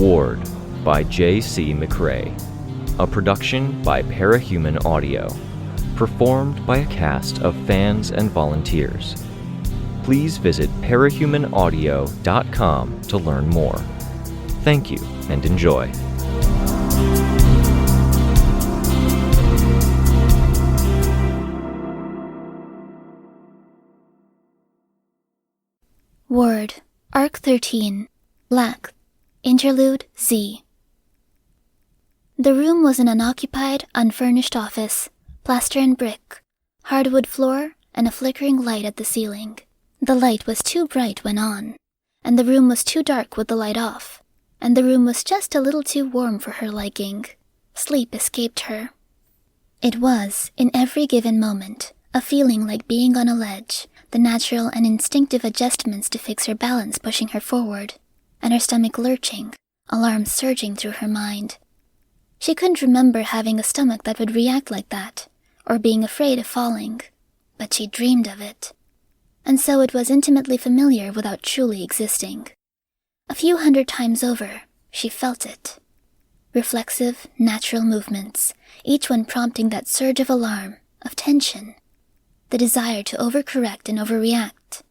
Ward by J.C. McRae. A production by Parahuman Audio. Performed by a cast of fans and volunteers. Please visit parahumanaudio.com to learn more. Thank you and enjoy. Word, Arc 13, Black, Interlude Z. The room was an unoccupied, unfurnished office, plaster and brick, hardwood floor, and a flickering light at the ceiling. The light was too bright when on, and the room was too dark with the light off, and the room was just a little too warm for her liking. Sleep escaped her. It was, in every given moment, a feeling like being on a ledge, the natural and instinctive adjustments to fix her balance pushing her forward, and her stomach lurching, alarms surging through her mind. She couldn't remember having a stomach that would react like that, or being afraid of falling, but she dreamed of it. And so it was intimately familiar without truly existing. A few hundred times over, she felt it. Reflexive, natural movements, each one prompting that surge of alarm, of tension, the desire to overcorrect and overreact.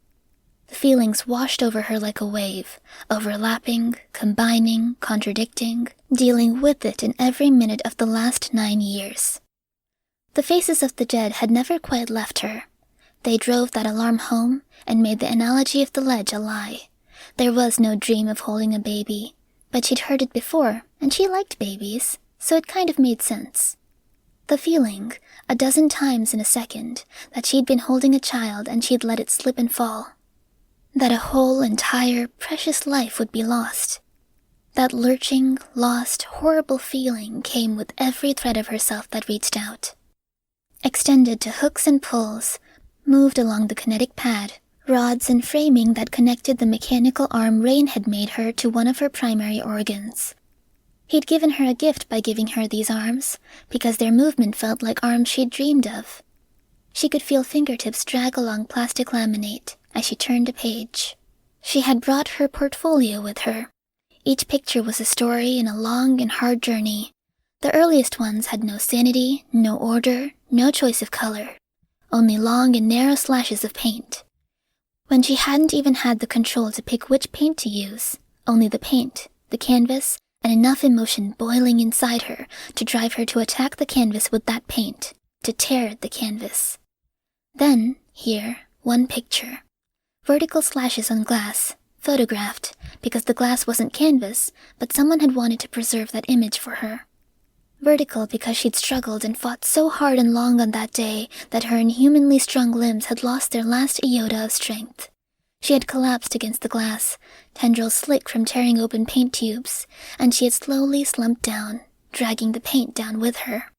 The feelings washed over her like a wave, overlapping, combining, contradicting, dealing with it in every minute of the last 9 years. The faces of the dead had never quite left her. They drove that alarm home and made the analogy of the ledge a lie. There was no dream of holding a baby, but she'd heard it before, and she liked babies, so it kind of made sense. The feeling, a dozen times in a second, that she'd been holding a child and she'd let it slip and fall. That a whole, entire, precious life would be lost. That lurching, lost, horrible feeling came with every thread of herself that reached out. Extended to hooks and pulls, moved along the kinetic pad, rods and framing that connected the mechanical arm Rain had made her to one of her primary organs. He'd given her a gift by giving her these arms, because their movement felt like arms she'd dreamed of. She could feel fingertips drag along plastic laminate as she turned a page. She had brought her portfolio with her. Each picture was a story in a long and hard journey. The earliest ones had no sanity, no order, no choice of color, only long and narrow slashes of paint. When she hadn't even had the control to pick which paint to use, only the paint, the canvas, and enough emotion boiling inside her to drive her to attack the canvas with that paint, to tear at the canvas. Then, here, one picture. Vertical slashes on glass, photographed, because the glass wasn't canvas, but someone had wanted to preserve that image for her. Vertical because she'd struggled and fought so hard and long on that day that her inhumanly strong limbs had lost their last iota of strength. She had collapsed against the glass, tendrils slick from tearing open paint tubes, and she had slowly slumped down, dragging the paint down with her.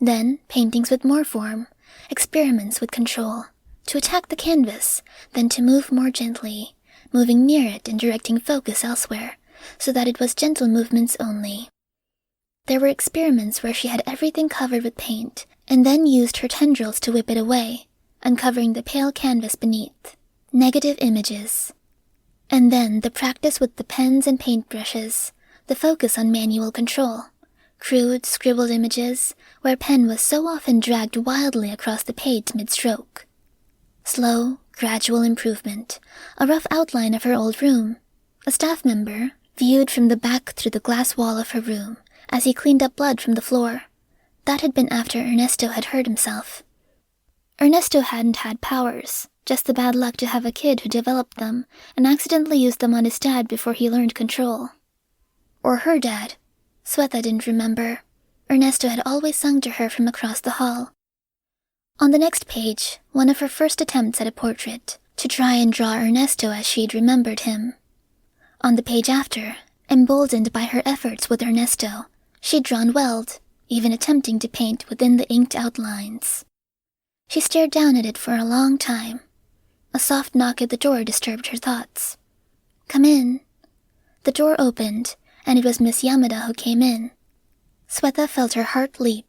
Then, paintings with more form, experiments with control, to attack the canvas, then to move more gently, moving near it and directing focus elsewhere, so that it was gentle movements only. There were experiments where she had everything covered with paint, and then used her tendrils to whip it away, uncovering the pale canvas beneath. Negative images. And then the practice with the pens and paintbrushes, the focus on manual control, crude, scribbled images where pen was so often dragged wildly across the page mid-stroke. Slow, gradual improvement, a rough outline of her old room, a staff member viewed from the back through the glass wall of her room as he cleaned up blood from the floor. That had been after Ernesto had hurt himself. Ernesto hadn't had powers, just the bad luck to have a kid who developed them and accidentally used them on his dad before he learned control. Or her dad. Swetha didn't remember. Ernesto had always sung to her from across the hall. On the next page, one of her first attempts at a portrait, to try and draw Ernesto as she'd remembered him. On the page after, emboldened by her efforts with Ernesto, she'd drawn Weld, even attempting to paint within the inked outlines. She stared down at it for a long time. A soft knock at the door disturbed her thoughts. "Come in." The door opened, and it was Miss Yamada who came in. Swetha felt her heart leap,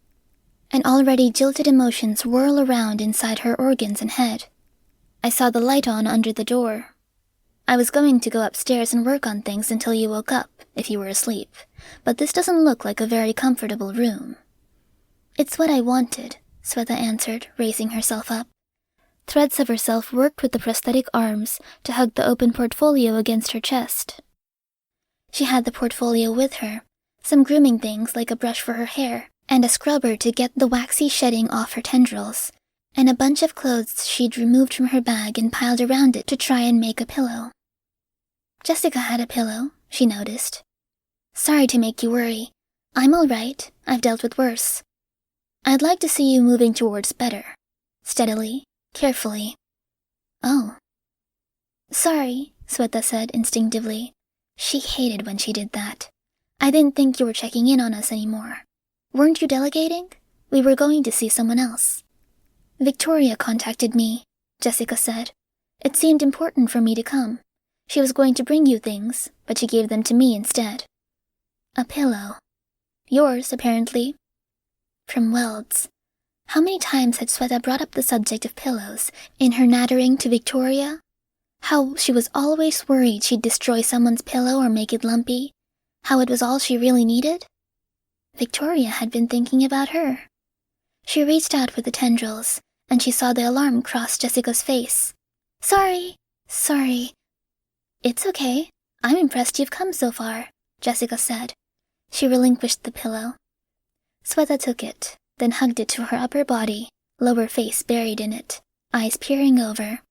and already jilted emotions whirl around inside her organs and head. "I saw the light on under the door." I was going to go upstairs and work on things until you woke up, if you were asleep, but this doesn't look like a very comfortable room." "It's what I wanted," Sweta answered, raising herself up. Threads of herself worked with the prosthetic arms to hug the open portfolio against her chest. She had the portfolio with her, some grooming things like a brush for her hair, and a scrubber to get the waxy shedding off her tendrils, and a bunch of clothes she'd removed from her bag and piled around it to try and make a pillow. Jessica had a pillow, she noticed. "Sorry to make you worry. I'm all right. I've dealt with worse. I'd like to see you moving towards better. Steadily, carefully." "Oh." "Sorry," Sweta said instinctively. She hated when she did that. "I didn't think you were checking in on us anymore. Weren't you delegating? We were going to see someone else." "Victoria contacted me," Jessica said. "It seemed important for me to come. She was going to bring you things, but she gave them to me instead." "A pillow. Yours, apparently." From Weld's. How many times had Sweta brought up the subject of pillows in her nattering to Victoria? How she was always worried she'd destroy someone's pillow or make it lumpy. How it was all she really needed? Victoria had been thinking about her. She reached out with the tendrils, and she saw the alarm cross Jessica's face. "Sorry. "It's okay. I'm impressed you've come so far," Jessica said. She relinquished the pillow. Sweta took it, then hugged it to her upper body, lower face buried in it, eyes peering over.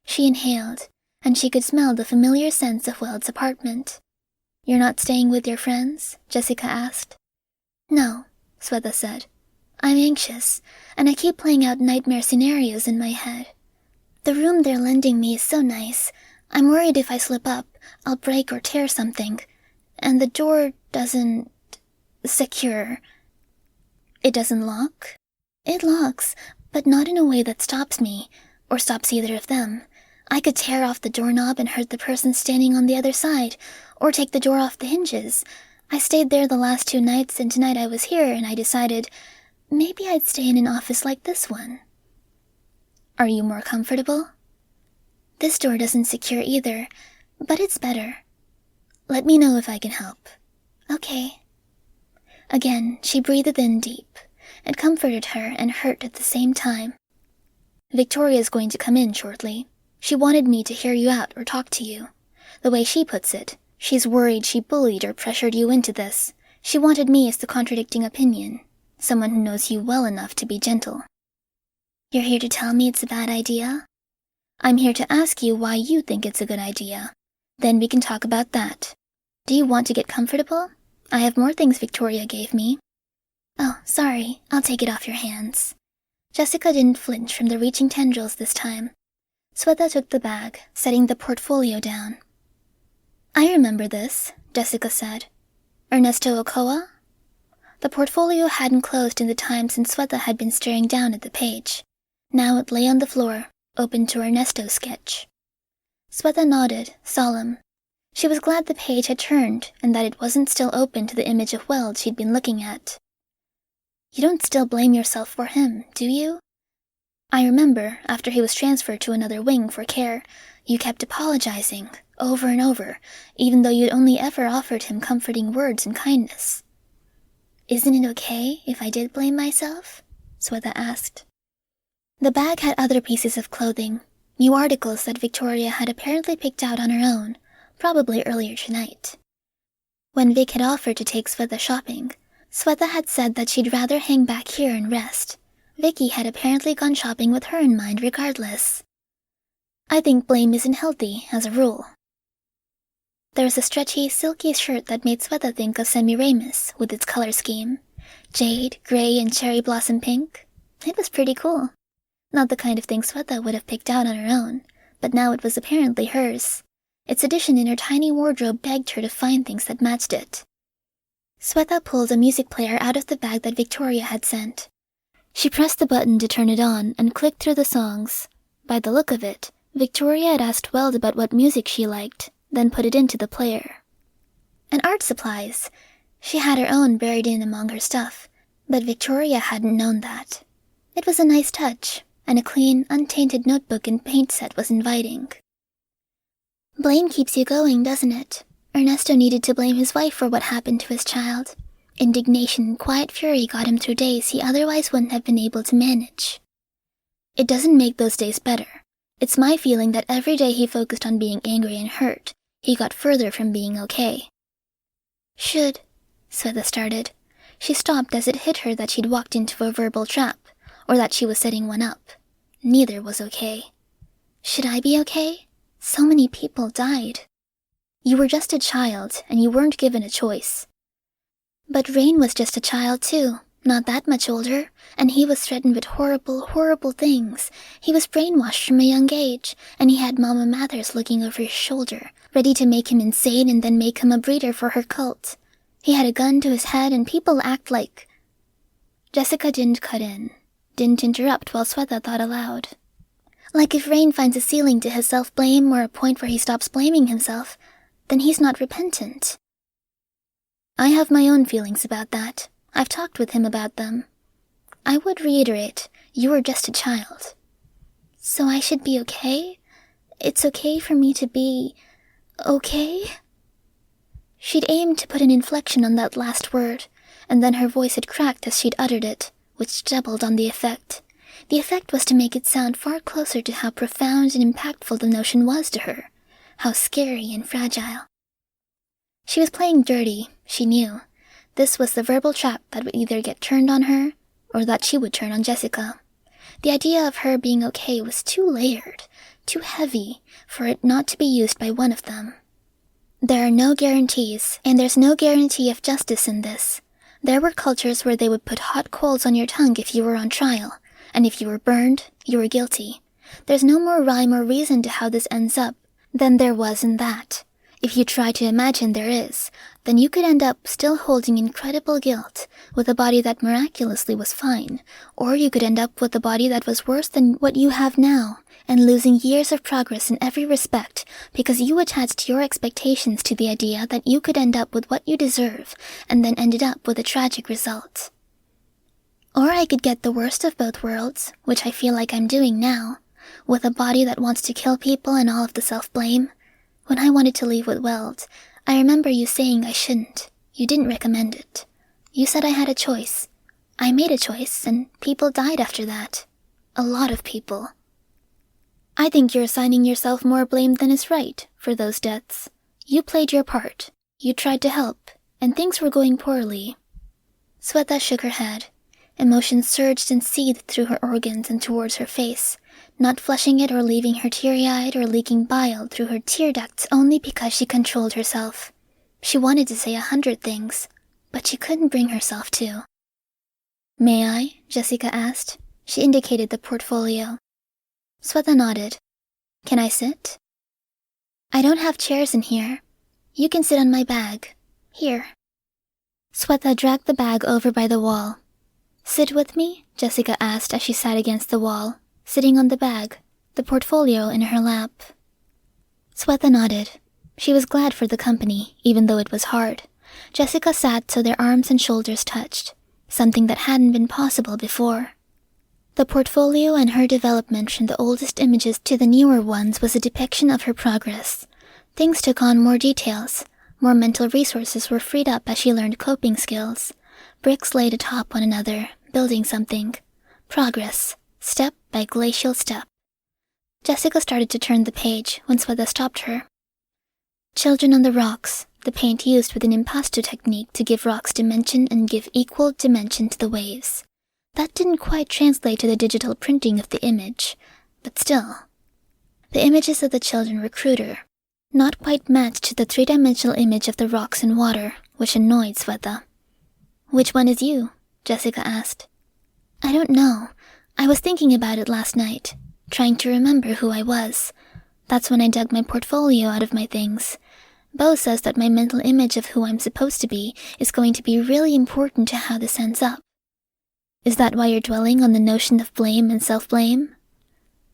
She inhaled, and she could smell the familiar scents of Weld's apartment. "You're not staying with your friends?" Jessica asked. "No," Sweta said. "I'm anxious, and I keep playing out nightmare scenarios in my head. The room they're lending me is so nice. I'm worried if I slip up, I'll break or tear something. And the door doesn't... secure." "It doesn't lock?" "It locks, but not in a way that stops me, or stops either of them. I could tear off the doorknob and hurt the person standing on the other side, or take the door off the hinges. I stayed there the last 2 nights, and tonight I was here, and I decided maybe I'd stay in an office like this one." "Are you more comfortable?" "This door doesn't secure either, but it's better. Let me know if I can help." "Okay." Again, she breathed in deep. It comforted her and hurt at the same time. "Victoria's going to come in shortly. She wanted me to hear you out or talk to you. The way she puts it, she's worried she bullied or pressured you into this. She wanted me as the contradicting opinion, someone who knows you well enough to be gentle." "You're here to tell me it's a bad idea?" "I'm here to ask you why you think it's a good idea. Then we can talk about that. Do you want to get comfortable? I have more things Victoria gave me." "Oh, sorry. I'll take it off your hands." Jessica didn't flinch from the reaching tendrils this time. Sweta took the bag, setting the portfolio down. "I remember this," Jessica said. "Ernesto Ochoa?" The portfolio hadn't closed in the time since Sweta had been staring down at the page. Now it lay on the floor, open to Ernesto's sketch. Sweta nodded, solemn. She was glad the page had turned and that it wasn't still open to the image of Weld she'd been looking at. "You don't still blame yourself for him, do you? I remember, after he was transferred to another wing for care, you kept apologizing, over and over, even though you'd only ever offered him comforting words and kindness." "Isn't it okay if I did blame myself?" Sweta asked. The bag had other pieces of clothing, new articles that Victoria had apparently picked out on her own, probably earlier tonight. When Vic had offered to take Sweta shopping, Sweta had said that she'd rather hang back here and rest. Vicky had apparently gone shopping with her in mind regardless. "I think blame isn't healthy, as a rule." There was a stretchy, silky shirt that made Sweta think of Semiramis with its color scheme. Jade, gray, and cherry blossom pink. It was pretty cool. Not the kind of thing Sweta would have picked out on her own, but now it was apparently hers. Its addition in her tiny wardrobe begged her to find things that matched it. Sweta pulled a music player out of the bag that Victoria had sent. She pressed the button to turn it on and clicked through the songs. By the look of it, Victoria had asked Weld about what music she liked, then put it into the player. And art supplies. She had her own buried in among her stuff, but Victoria hadn't known that. It was a nice touch, and a clean, untainted notebook and paint set was inviting. Blame keeps you going, doesn't it? Ernesto needed to blame his wife for what happened to his child. Indignation and quiet fury got him through days he otherwise wouldn't have been able to manage. It doesn't make those days better. It's my feeling that every day he focused on being angry and hurt, he got further from being okay. Swetha started. She stopped as it hit her that she'd walked into a verbal trap, or that she was setting one up. Neither was okay. Should I be okay? So many people died. You were just a child, and you weren't given a choice. But Rain was just a child too, not that much older, and he was threatened with horrible, horrible things. He was brainwashed from a young age, and he had Mama Mathers looking over his shoulder, ready to make him insane and then make him a breeder for her cult. He had a gun to his head, and people act like... Jessica didn't cut in, didn't interrupt while Swetha thought aloud. Like if Rain finds a ceiling to his self-blame or a point where he stops blaming himself, then he's not repentant. I have my own feelings about that. I've talked with him about them. I would reiterate, you were just a child. So I should be okay? It's okay for me to be... okay? She'd aimed to put an inflection on that last word, and then her voice had cracked as she'd uttered it, which doubled on the effect. The effect was to make it sound far closer to how profound and impactful the notion was to her, how scary and fragile. She was playing dirty, she knew. This was the verbal trap that would either get turned on her, or that she would turn on Jessica. The idea of her being okay was too layered, too heavy, for it not to be used by one of them. There are no guarantees, and there's no guarantee of justice in this. There were cultures where they would put hot coals on your tongue if you were on trial, and if you were burned, you were guilty. There's no more rhyme or reason to how this ends up than there was in that. If you try to imagine there is, then you could end up still holding incredible guilt, with a body that miraculously was fine, or you could end up with a body that was worse than what you have now, and losing years of progress in every respect because you attached your expectations to the idea that you could end up with what you deserve, and then ended up with a tragic result. Or I could get the worst of both worlds, which I feel like I'm doing now, with a body that wants to kill people and all of the self-blame. When I wanted to leave with Weld, I remember you saying I shouldn't. You didn't recommend it. You said I had a choice. I made a choice, and people died after that. A lot of people. I think you're assigning yourself more blame than is right for those deaths. You played your part. You tried to help, and things were going poorly. Swetha shook her head. Emotions surged and seethed through her organs and towards her face, not flushing it or leaving her teary-eyed or leaking bile through her tear ducts only because she controlled herself. She wanted to say 100 things, but she couldn't bring herself to. "May I?" Jessica asked. She indicated the portfolio. Swetha nodded. "Can I sit?" "I don't have chairs in here. You can sit on my bag. Here." Swetha dragged the bag over by the wall. "Sit with me?" Jessica asked as she sat against the wall, sitting on the bag, the portfolio in her lap. Swetha nodded. She was glad for the company, even though it was hard. Jessica sat so their arms and shoulders touched, something that hadn't been possible before. The portfolio and her development from the oldest images to the newer ones was a depiction of her progress. Things took on more details. More mental resources were freed up as she learned coping skills. Bricks laid atop one another, building something. Progress, step by glacial step. Jessica started to turn the page when Swetha stopped her. "Children on the rocks," the paint used with an impasto technique to give rocks dimension and give equal dimension to the waves. That didn't quite translate to the digital printing of the image, but still. The images of the children were cruder, not quite matched to the three-dimensional image of the rocks and water, which annoyed Swetha. "Which one is you?" Jessica asked. "I don't know. I was thinking about it last night, trying to remember who I was. That's when I dug my portfolio out of my things. Bo says that my mental image of who I'm supposed to be is going to be really important to how this ends up. Is that why you're dwelling on the notion of blame and self-blame?"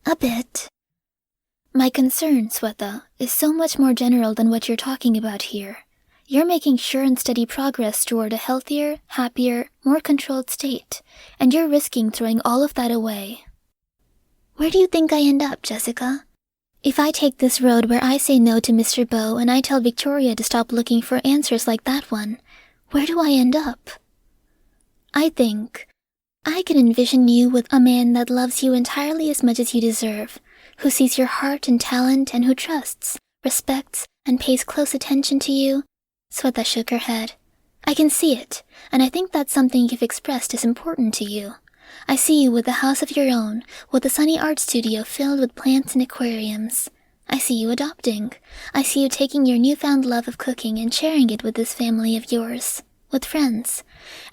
"A bit." "My concern, Swetha, is so much more general than what you're talking about here. You're making sure and steady progress toward a healthier, happier, more controlled state, and you're risking throwing all of that away." "Where do you think I end up, Jessica? If I take this road where I say no to Mr. Bo and I tell Victoria to stop looking for answers like that one, where do I end up? I think I can envision you with a man that loves you entirely as much as you deserve, who sees your heart and talent and who trusts, respects, and pays close attention to you. Sweta shook her head. I can see it, and I think that's something you've expressed is important to you. I see you with a house of your own, with a sunny art studio filled with plants and aquariums. I see you adopting. I see you taking your newfound love of cooking and sharing it with this family of yours, with friends,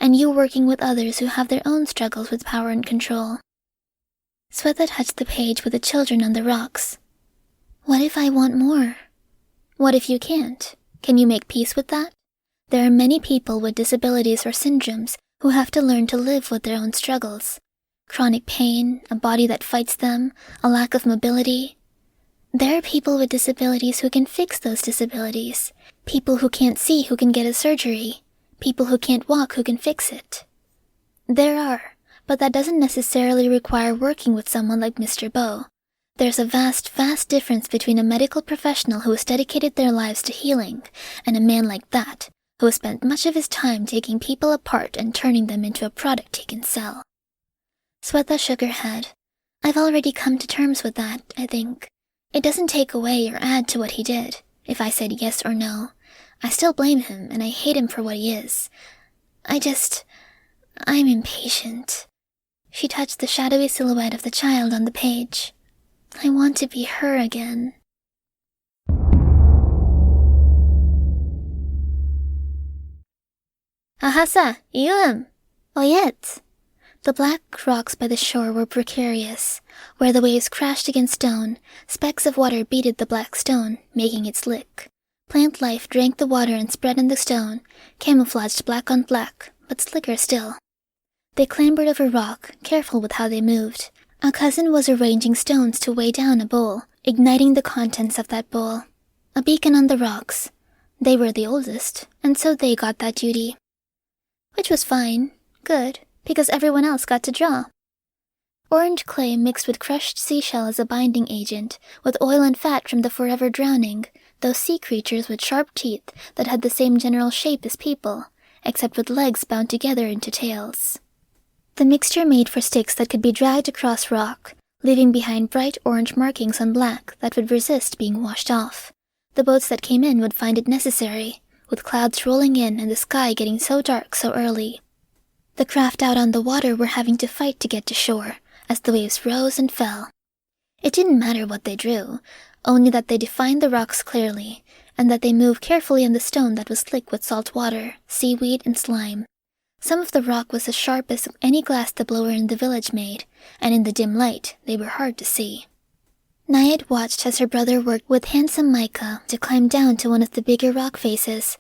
and you working with others who have their own struggles with power and control. Sweta touched the page with the children on the rocks. What if I want more? What if you can't? Can you make peace with that? There are many people with disabilities or syndromes who have to learn to live with their own struggles. Chronic pain, a body that fights them, a lack of mobility. There are people with disabilities who can fix those disabilities. People who can't see who can get a surgery. People who can't walk who can fix it. There are, but that doesn't necessarily require working with someone like Mr. Bo. There's a vast, vast difference between a medical professional who has dedicated their lives to healing and a man like that, who has spent much of his time taking people apart and turning them into a product he can sell. Sweta shook her head. I've already come to terms with that, I think. It doesn't take away or add to what he did, if I said yes or no. I still blame him, and I hate him for what he is. I'm impatient. She touched the shadowy silhouette of the child on the page. I want to be her again. Ahasa, ium! Oyet! The black rocks by the shore were precarious. Where the waves crashed against stone, specks of water beaded the black stone, making it slick. Plant life drank the water and spread on the stone, camouflaged black on black, but slicker still. They clambered over rock, careful with how they moved. A cousin was arranging stones to weigh down a bowl, igniting the contents of that bowl. A beacon on the rocks. They were the oldest, and so they got that duty. Which was fine, good, because everyone else got to draw. Orange clay mixed with crushed seashell as a binding agent, with oil and fat from the forever drowning, those sea creatures with sharp teeth that had the same general shape as people, except with legs bound together into tails. The mixture made for sticks that could be dragged across rock, leaving behind bright orange markings on black that would resist being washed off. The boats that came in would find it necessary, with clouds rolling in and the sky getting so dark so early. The craft out on the water were having to fight to get to shore, as the waves rose and fell. It didn't matter what they drew, only that they defined the rocks clearly, and that they moved carefully on the stone that was slick with salt water, seaweed, and slime. Some of the rock was as sharp as any glass the blower in the village made, and in the dim light they were hard to see. Nayat watched as her brother worked with handsome Micah to climb down to one of the bigger rock faces.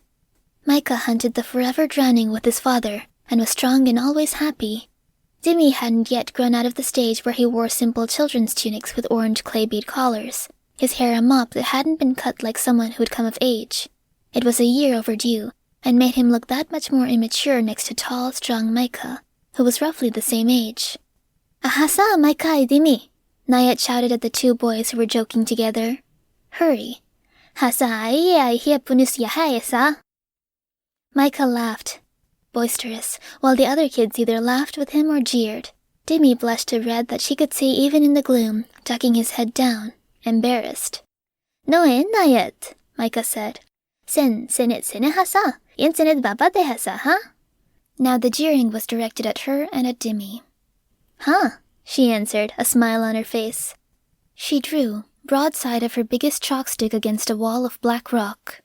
Micah hunted the forever drowning with his father, and was strong and always happy. Dimmy hadn't yet grown out of the stage where he wore simple children's tunics with orange clay bead collars, his hair a mop that hadn't been cut like someone who'd come of age. It was a year overdue, and made him look that much more immature next to tall, strong Micah, who was roughly the same age. Ahasa, Micah, Dimmy! Nayat shouted at the two boys who were joking together. Hurry. Hasa ai hia punus yahai sa. Micah laughed, boisterous, while the other kids either laughed with him or jeered. Dimmy blushed a red that she could see even in the gloom, ducking his head down, embarrassed. No Nayat, Micah said. Senet hasa, yen senet babate hasa, huh? Now the jeering was directed at her and at Dimmy. Huh, she answered, a smile on her face. She drew, broadside of her biggest chalk stick against a wall of black rock.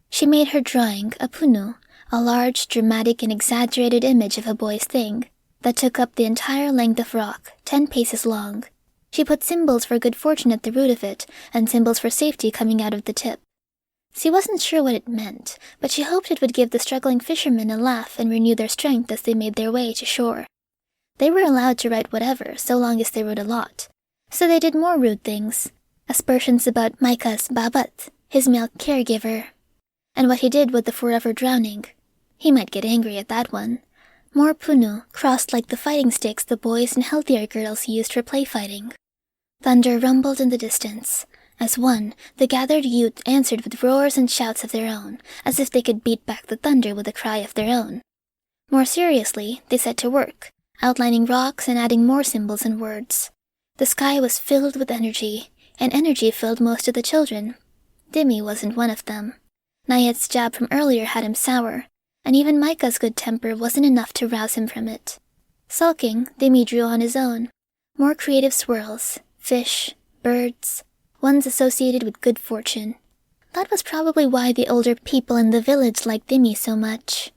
She made her drawing a punu, a large, dramatic, and exaggerated image of a boy's thing, that took up the entire length of rock, 10 paces long. She put symbols for good fortune at the root of it, and symbols for safety coming out of the tip. She wasn't sure what it meant, but she hoped it would give the struggling fishermen a laugh and renew their strength as they made their way to shore. They were allowed to write whatever, so long as they wrote a lot. So they did more rude things. Aspersions about Micah's babat, his male caregiver, and what he did with the forever drowning. He might get angry at that one. More punu, crossed like the fighting sticks the boys and healthier girls used for play fighting. Thunder rumbled in the distance, As one, the gathered youth answered with roars and shouts of their own, as if they could beat back the thunder with a cry of their own. More seriously, they set to work, outlining rocks and adding more symbols and words. The sky was filled with energy, and energy filled most of the children. Dimmy wasn't one of them. Nayet's jab from earlier had him sour, and even Micah's good temper wasn't enough to rouse him from it. Sulking, Dimmy drew on his own. More creative swirls, fish, birds, ones associated with good fortune. That was probably why the older people in the village liked Dimmy so much.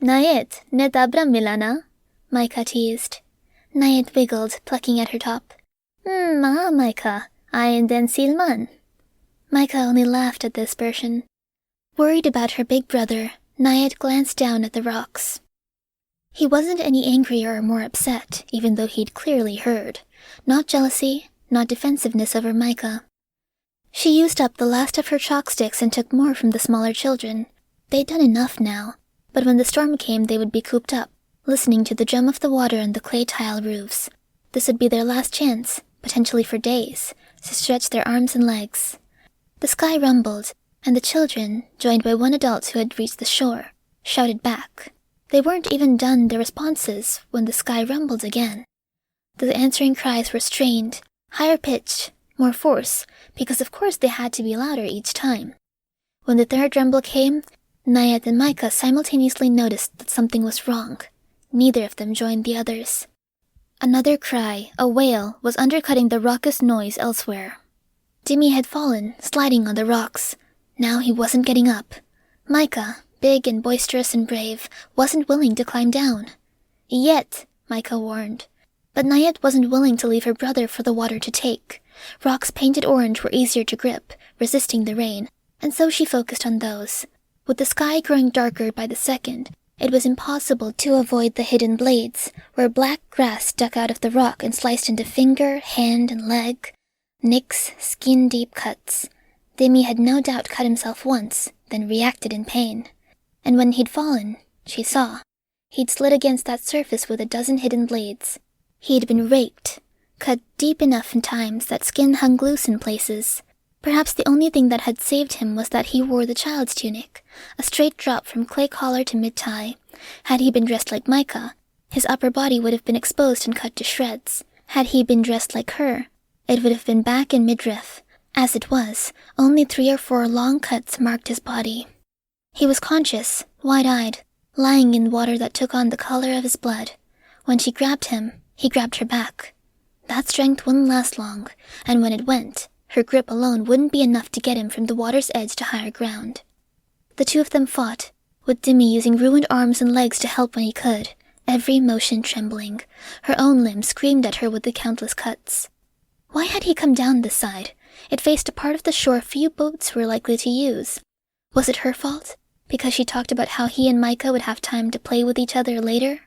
Nayet, netabra milana? Micah teased. Nayet wiggled, plucking at her top. Ma, Micah, ayen den silman. Micah only laughed at the aspersion. Worried about her big brother, Nayet glanced down at the rocks. He wasn't any angrier or more upset, even though he'd clearly heard. Not jealousy, not defensiveness over Micah. She used up the last of her chalk sticks and took more from the smaller children. They'd done enough now, but when the storm came they would be cooped up, listening to the drum of the water on the clay tile roofs. This would be their last chance, potentially for days, to stretch their arms and legs. The sky rumbled, and the children, joined by one adult who had reached the shore, shouted back. They weren't even done their responses when the sky rumbled again. The answering cries were strained, higher pitch, more force, because of course they had to be louder each time. When the third rumble came, Nayet and Micah simultaneously noticed that something was wrong. Neither of them joined the others. Another cry, a wail, was undercutting the raucous noise elsewhere. Dimmy had fallen, sliding on the rocks. Now he wasn't getting up. Micah, big and boisterous and brave, wasn't willing to climb down. Yet, Micah warned. But Nayet wasn't willing to leave her brother for the water to take. Rocks painted orange were easier to grip, resisting the rain, and so she focused on those. With the sky growing darker by the second, it was impossible to avoid the hidden blades, where black grass stuck out of the rock and sliced into finger, hand, and leg. Nicks, skin-deep cuts. Dimmy had no doubt cut himself once, then reacted in pain. And when he'd fallen, she saw, he'd slid against that surface with a dozen hidden blades. He'd been raked, cut deep enough in times that skin hung loose in places. Perhaps the only thing that had saved him was that he wore the child's tunic, a straight drop from clay collar to mid-thigh. Had he been dressed like Micah, his upper body would have been exposed and cut to shreds. Had he been dressed like her, it would have been back in midriff. As it was, only 3 or 4 long cuts marked his body. He was conscious, wide-eyed, lying in water that took on the color of his blood. When she grabbed him, he grabbed her back. That strength wouldn't last long, and when it went, her grip alone wouldn't be enough to get him from the water's edge to higher ground. The two of them fought, with Dimmy using ruined arms and legs to help when he could, every motion trembling. Her own limbs screamed at her with the countless cuts. Why had he come down this side? It faced a part of the shore few boats were likely to use. Was it her fault? Because she talked about how he and Micah would have time to play with each other later?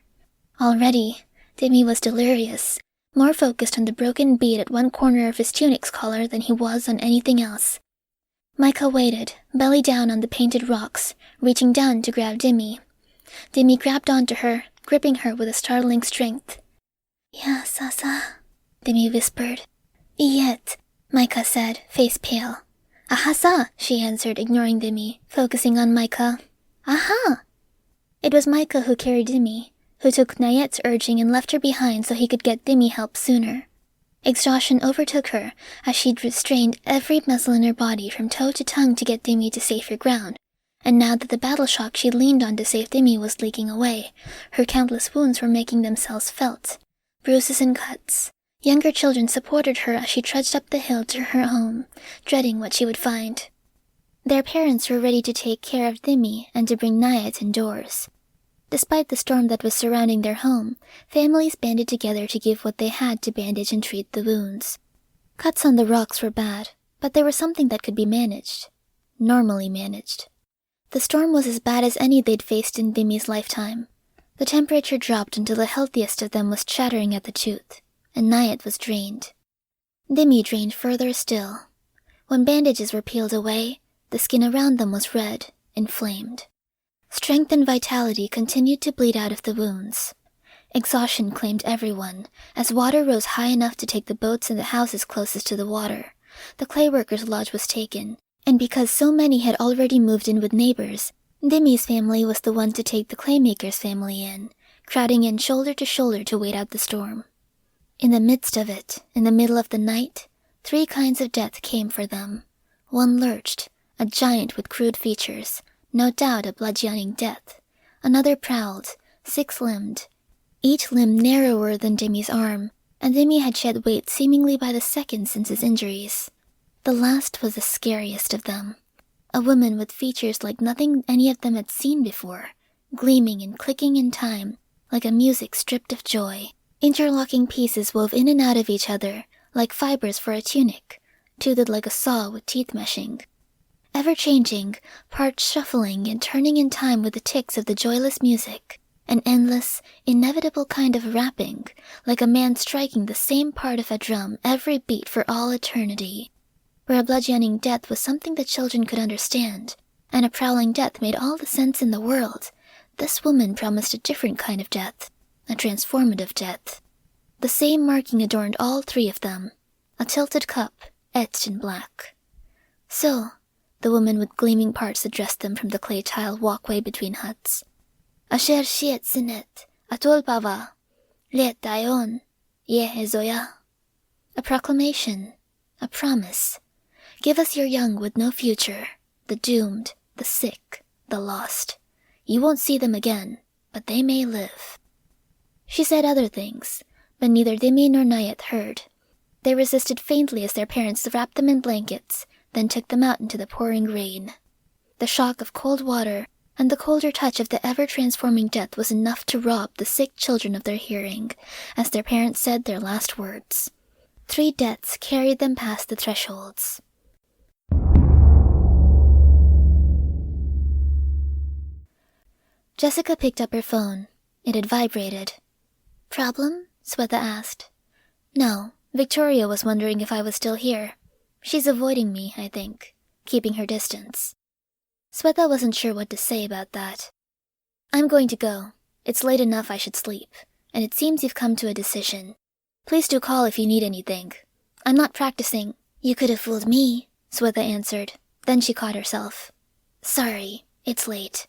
Already, Dimmy was delirious, more focused on the broken bead at one corner of his tunic's collar than he was on anything else. Micah waited, belly down on the painted rocks, reaching down to grab Dimmy. Dimmy grabbed onto her, gripping her with a startling strength. "Ya, Sasa," Dimmy whispered. "Yet," Micah said, face pale. "Ahasa," she answered, ignoring Dimmy, focusing on Micah. "Aha!" It was Micah who carried Dimmy, who took Nayet's urging and left her behind so he could get Dimmy help sooner. Exhaustion overtook her as she'd restrained every muscle in her body from toe to tongue to get Dimmy to safer ground, and now that the battle shock she leaned on to save Dimmy was leaking away, her countless wounds were making themselves felt. Bruises and cuts. Younger children supported her as she trudged up the hill to her home, dreading what she would find. Their parents were ready to take care of Dimmy and to bring Nayet indoors. Despite the storm that was surrounding their home, families banded together to give what they had to bandage and treat the wounds. Cuts on the rocks were bad, but there was something that could be managed. Normally managed. The storm was as bad as any they'd faced in Dimmy's lifetime. The temperature dropped until the healthiest of them was chattering at the tooth, and Nayet was drained. Dimmy drained further still. When bandages were peeled away, the skin around them was red, inflamed. Strength and vitality continued to bleed out of the wounds. Exhaustion claimed everyone, as water rose high enough to take the boats and the houses closest to the water, the clayworkers' lodge was taken, and because so many had already moved in with neighbors, Demi's family was the one to take the claymaker's family in, crowding in shoulder to shoulder to wait out the storm. In the midst of it, in the middle of the night, 3 kinds of death came for them. One lurched, a giant with crude features, no doubt a bludgeoning death. Another prowled, 6-limbed, each limb narrower than Demi's arm, and Demi had shed weight seemingly by the second since his injuries. The last was the scariest of them. A woman with features like nothing any of them had seen before, gleaming and clicking in time, like a music stripped of joy. Interlocking pieces wove in and out of each other, like fibers for a tunic, toothed like a saw with teeth meshing. Ever-changing, parts shuffling and turning in time with the ticks of the joyless music, an endless, inevitable kind of rapping, like a man striking the same part of a drum every beat for all eternity. Where a bludgeoning death was something that children could understand, and a prowling death made all the sense in the world, this woman promised a different kind of death, a transformative death. The same marking adorned all 3 of them, a tilted cup etched in black. So, the woman with gleaming parts addressed them from the clay tile walkway between huts. Asher shiet sinet, atol pava, let dayon, ye ezoya. A proclamation, a promise. Give us your young with no future, the doomed, the sick, the lost. You won't see them again, but they may live. She said other things, but neither Demi nor Nayet heard. They resisted faintly as their parents wrapped them in blankets, then took them out into the pouring rain. The shock of cold water and the colder touch of the ever-transforming death was enough to rob the sick children of their hearing, as their parents said their last words. 3 deaths carried them past the thresholds. Jessica picked up her phone. It had vibrated. "Problem?" Swetha asked. "No, Victoria was wondering if I was still here. She's avoiding me, I think, keeping her distance." Swetha wasn't sure what to say about that. "I'm going to go. It's late enough I should sleep, and it seems you've come to a decision. Please do call if you need anything. I'm not practicing." "You could have fooled me," Swetha answered. Then she caught herself. "Sorry, it's late."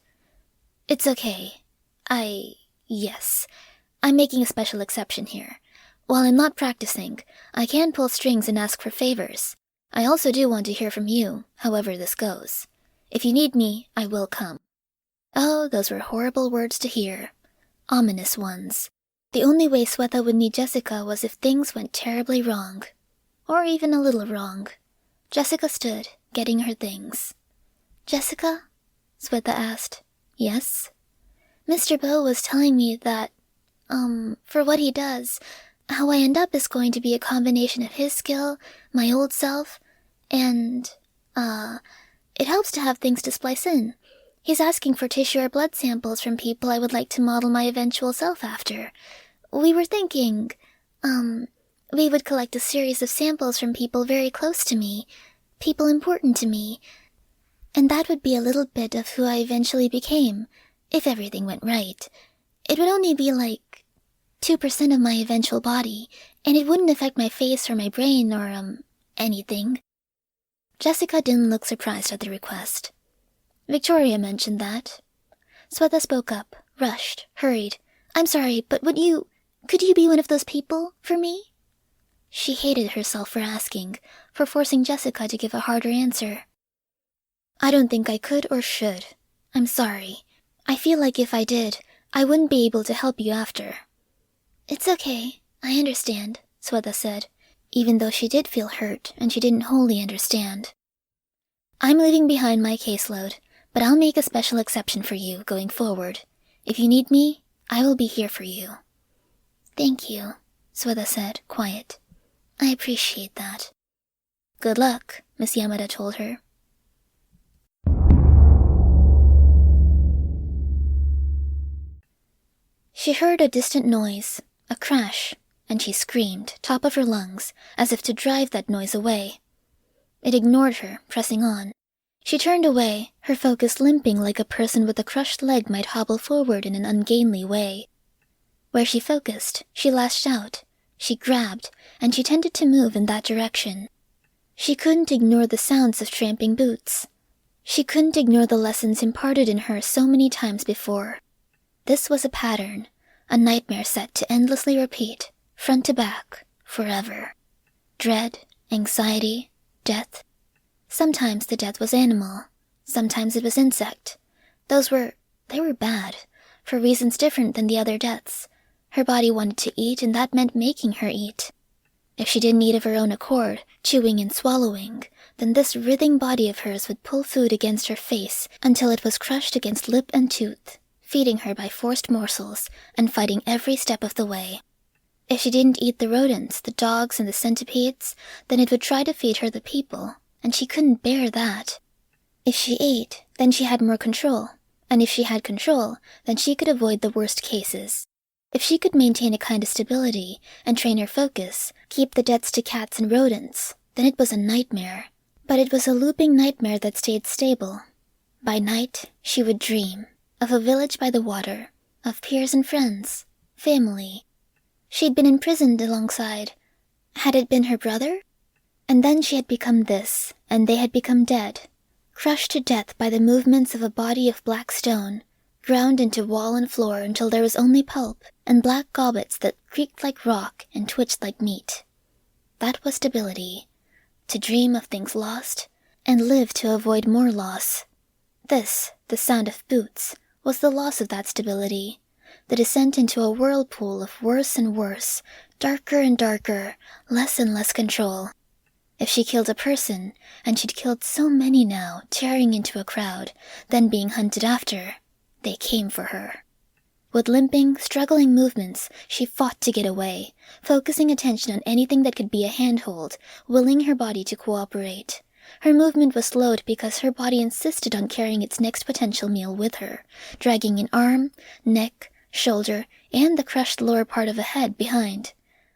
"It's okay. Yes. I'm making a special exception here. While I'm not practicing, I can pull strings and ask for favors. I also do want to hear from you, however this goes. If you need me, I will come." Oh, those were horrible words to hear. Ominous ones. The only way Swetha would need Jessica was if things went terribly wrong. Or even a little wrong. Jessica stood, getting her things. "Jessica?" Swetha asked. "Yes?" "Mr. Bo was telling me that, for what he does, how I end up is going to be a combination of his skill, my old self, and, it helps to have things to splice in. He's asking for tissue or blood samples from people I would like to model my eventual self after. We were thinking, we would collect a series of samples from people very close to me, people important to me, and that would be a little bit of who I eventually became, if everything went right. It would only be like 2% of my eventual body, and it wouldn't affect my face or my brain or, anything." Jessica didn't look surprised at the request. "Victoria mentioned that." Swetha spoke up, rushed, hurried. "I'm sorry, but could you be one of those people, for me?" She hated herself for asking, for forcing Jessica to give a harder answer. "I don't think I could or should. I'm sorry. I feel like if I did, I wouldn't be able to help you after." "It's okay. I understand," Swetha said, even though she did feel hurt and she didn't wholly understand. "I'm leaving behind my caseload, but I'll make a special exception for you going forward. If you need me, I will be here for you." "Thank you," Swetha said, quiet. "I appreciate that." "Good luck," Miss Yamada told her. She heard a distant noise, a crash, and she screamed, top of her lungs, as if to drive that noise away. It ignored her, pressing on. She turned away, her focus limping like a person with a crushed leg might hobble forward in an ungainly way. Where she focused, she lashed out, she grabbed, and she tended to move in that direction. She couldn't ignore the sounds of tramping boots. She couldn't ignore the lessons imparted in her so many times before. This was a pattern, a nightmare set to endlessly repeat, front to back, forever. Dread, anxiety, death. Sometimes the death was animal, sometimes it was insect. They were bad, for reasons different than the other deaths. Her body wanted to eat, and that meant making her eat. If she didn't eat of her own accord, chewing and swallowing, then this writhing body of hers would pull food against her face until it was crushed against lip and tooth, feeding her by forced morsels and fighting every step of the way. If she didn't eat the rodents, the dogs, and the centipedes, then it would try to feed her the people, and she couldn't bear that. If she ate, then she had more control, and if she had control, then she could avoid the worst cases. If she could maintain a kind of stability and train her focus, keep the deaths to cats and rodents, then it was a nightmare. But it was a looping nightmare that stayed stable. By night, she would dream of a village by the water, of peers and friends, family. She'd been imprisoned alongside. Had it been her brother? And then she had become this, and they had become dead, crushed to death by the movements of a body of black stone, ground into wall and floor until there was only pulp and black gobbets that creaked like rock and twitched like meat. That was stability. To dream of things lost, and live to avoid more loss. This, the sound of boots, was the loss of that stability, the descent into a whirlpool of worse and worse, darker and darker, less and less control. If she killed a person, and she'd killed so many now, tearing into a crowd, then being hunted after, they came for her. With limping, struggling movements, she fought to get away, focusing attention on anything that could be a handhold, willing her body to cooperate. Her movement was slowed because her body insisted on carrying its next potential meal with her, dragging an arm, neck, shoulder, and the crushed lower part of a head behind.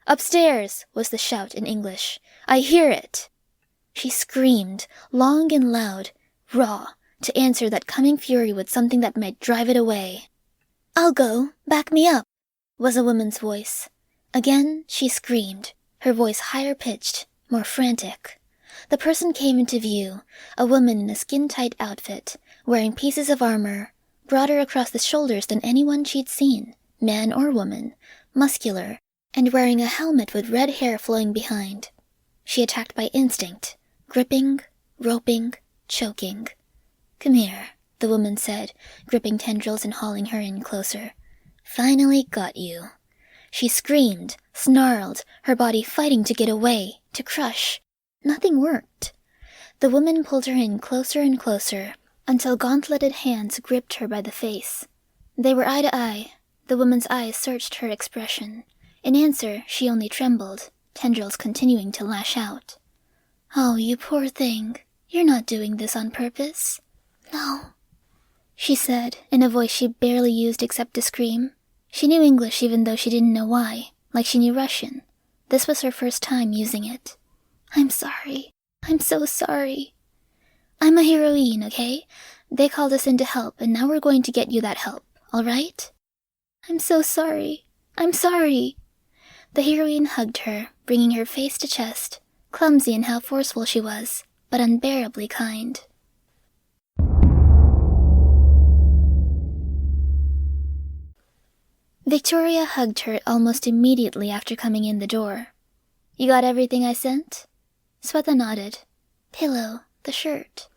"Upstairs!" was the shout in English. "I hear it!" She screamed, long and loud, raw, to answer that coming fury with something that might drive it away. "I'll go. Back me up," was a woman's voice. Again she screamed, her voice higher-pitched, more frantic. The person came into view, a woman in a skin-tight outfit, wearing pieces of armor, broader across the shoulders than anyone she'd seen, man or woman, muscular, and wearing a helmet with red hair flowing behind. She attacked by instinct, gripping, roping, choking. "Come here," the woman said, gripping tendrils and hauling her in closer. "Finally got you." She screamed, snarled, her body fighting to get away, to crush. Nothing worked. The woman pulled her in closer and closer, until gauntleted hands gripped her by the face. They were eye to eye. The woman's eyes searched her expression. In answer, she only trembled, tendrils continuing to lash out. "Oh, you poor thing. You're not doing this on purpose." "No," she said, in a voice she barely used except to scream. She knew English even though she didn't know why, like she knew Russian. This was her first time using it. "I'm sorry. I'm so sorry. I'm a heroine, okay? They called us in to help, and now we're going to get you that help, all right? I'm so sorry. I'm sorry." The heroine hugged her, bringing her face to chest, clumsy in how forceful she was, but unbearably kind. Victoria hugged her almost immediately after coming in the door. "You got everything I sent?" Swetha nodded. "Pillow, the shirt.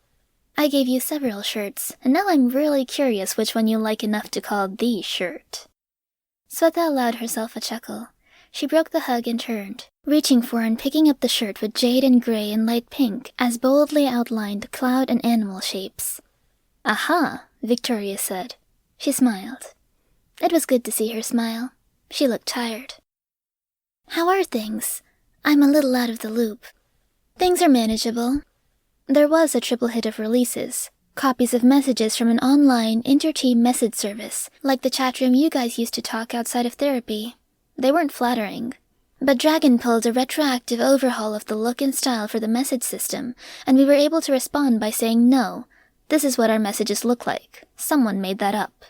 I gave you several shirts, and now I'm really curious which one you like enough to call the shirt." Swetha allowed herself a chuckle. She broke the hug and turned, reaching for and picking up the shirt with jade and gray and light pink as boldly outlined cloud and animal shapes. "Aha," Victoria said. She smiled. It was good to see her smile. She looked tired. "How are things? I'm a little out of the loop." "Things are manageable." There was a triple hit of releases, copies of messages from an online inter-team message service, like the chat room you guys used to talk outside of therapy. They weren't flattering. But Dragon pulled a retroactive overhaul of the look and style for the message system, and we were able to respond by saying, "No, this is what our messages look like. Someone made that up."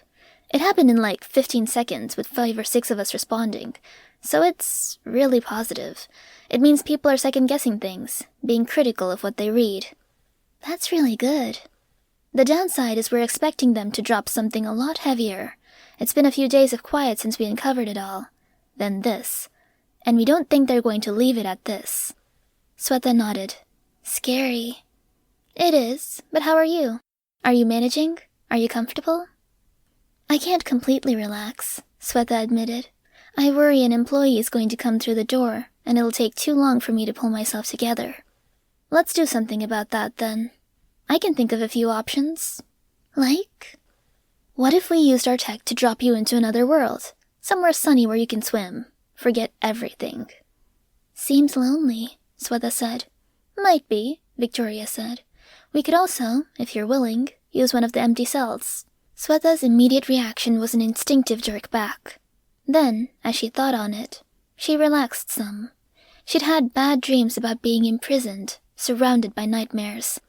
It happened in like 15 seconds with 5 or 6 of us responding. So it's really positive. It means people are second-guessing things, being critical of what they read. That's really good. The downside is we're expecting them to drop something a lot heavier. It's been a few days of quiet since we uncovered it all. Then this. And we don't think they're going to leave it at this. Sweta nodded. Scary. It is, but how are you? Are you managing? Are you comfortable? I can't completely relax, Sweta admitted. I worry an employee is going to come through the door, and it'll take too long for me to pull myself together. Let's do something about that, then. I can think of a few options. Like? What if we used our tech to drop you into another world? Somewhere sunny where you can swim. Forget everything. Seems lonely, Sweta said. Might be, Victoria said. We could also, if you're willing, use one of the empty cells. Sweta's immediate reaction was an instinctive jerk back. Then, as she thought on it, she relaxed some. She'd had bad dreams about being imprisoned, surrounded by nightmares.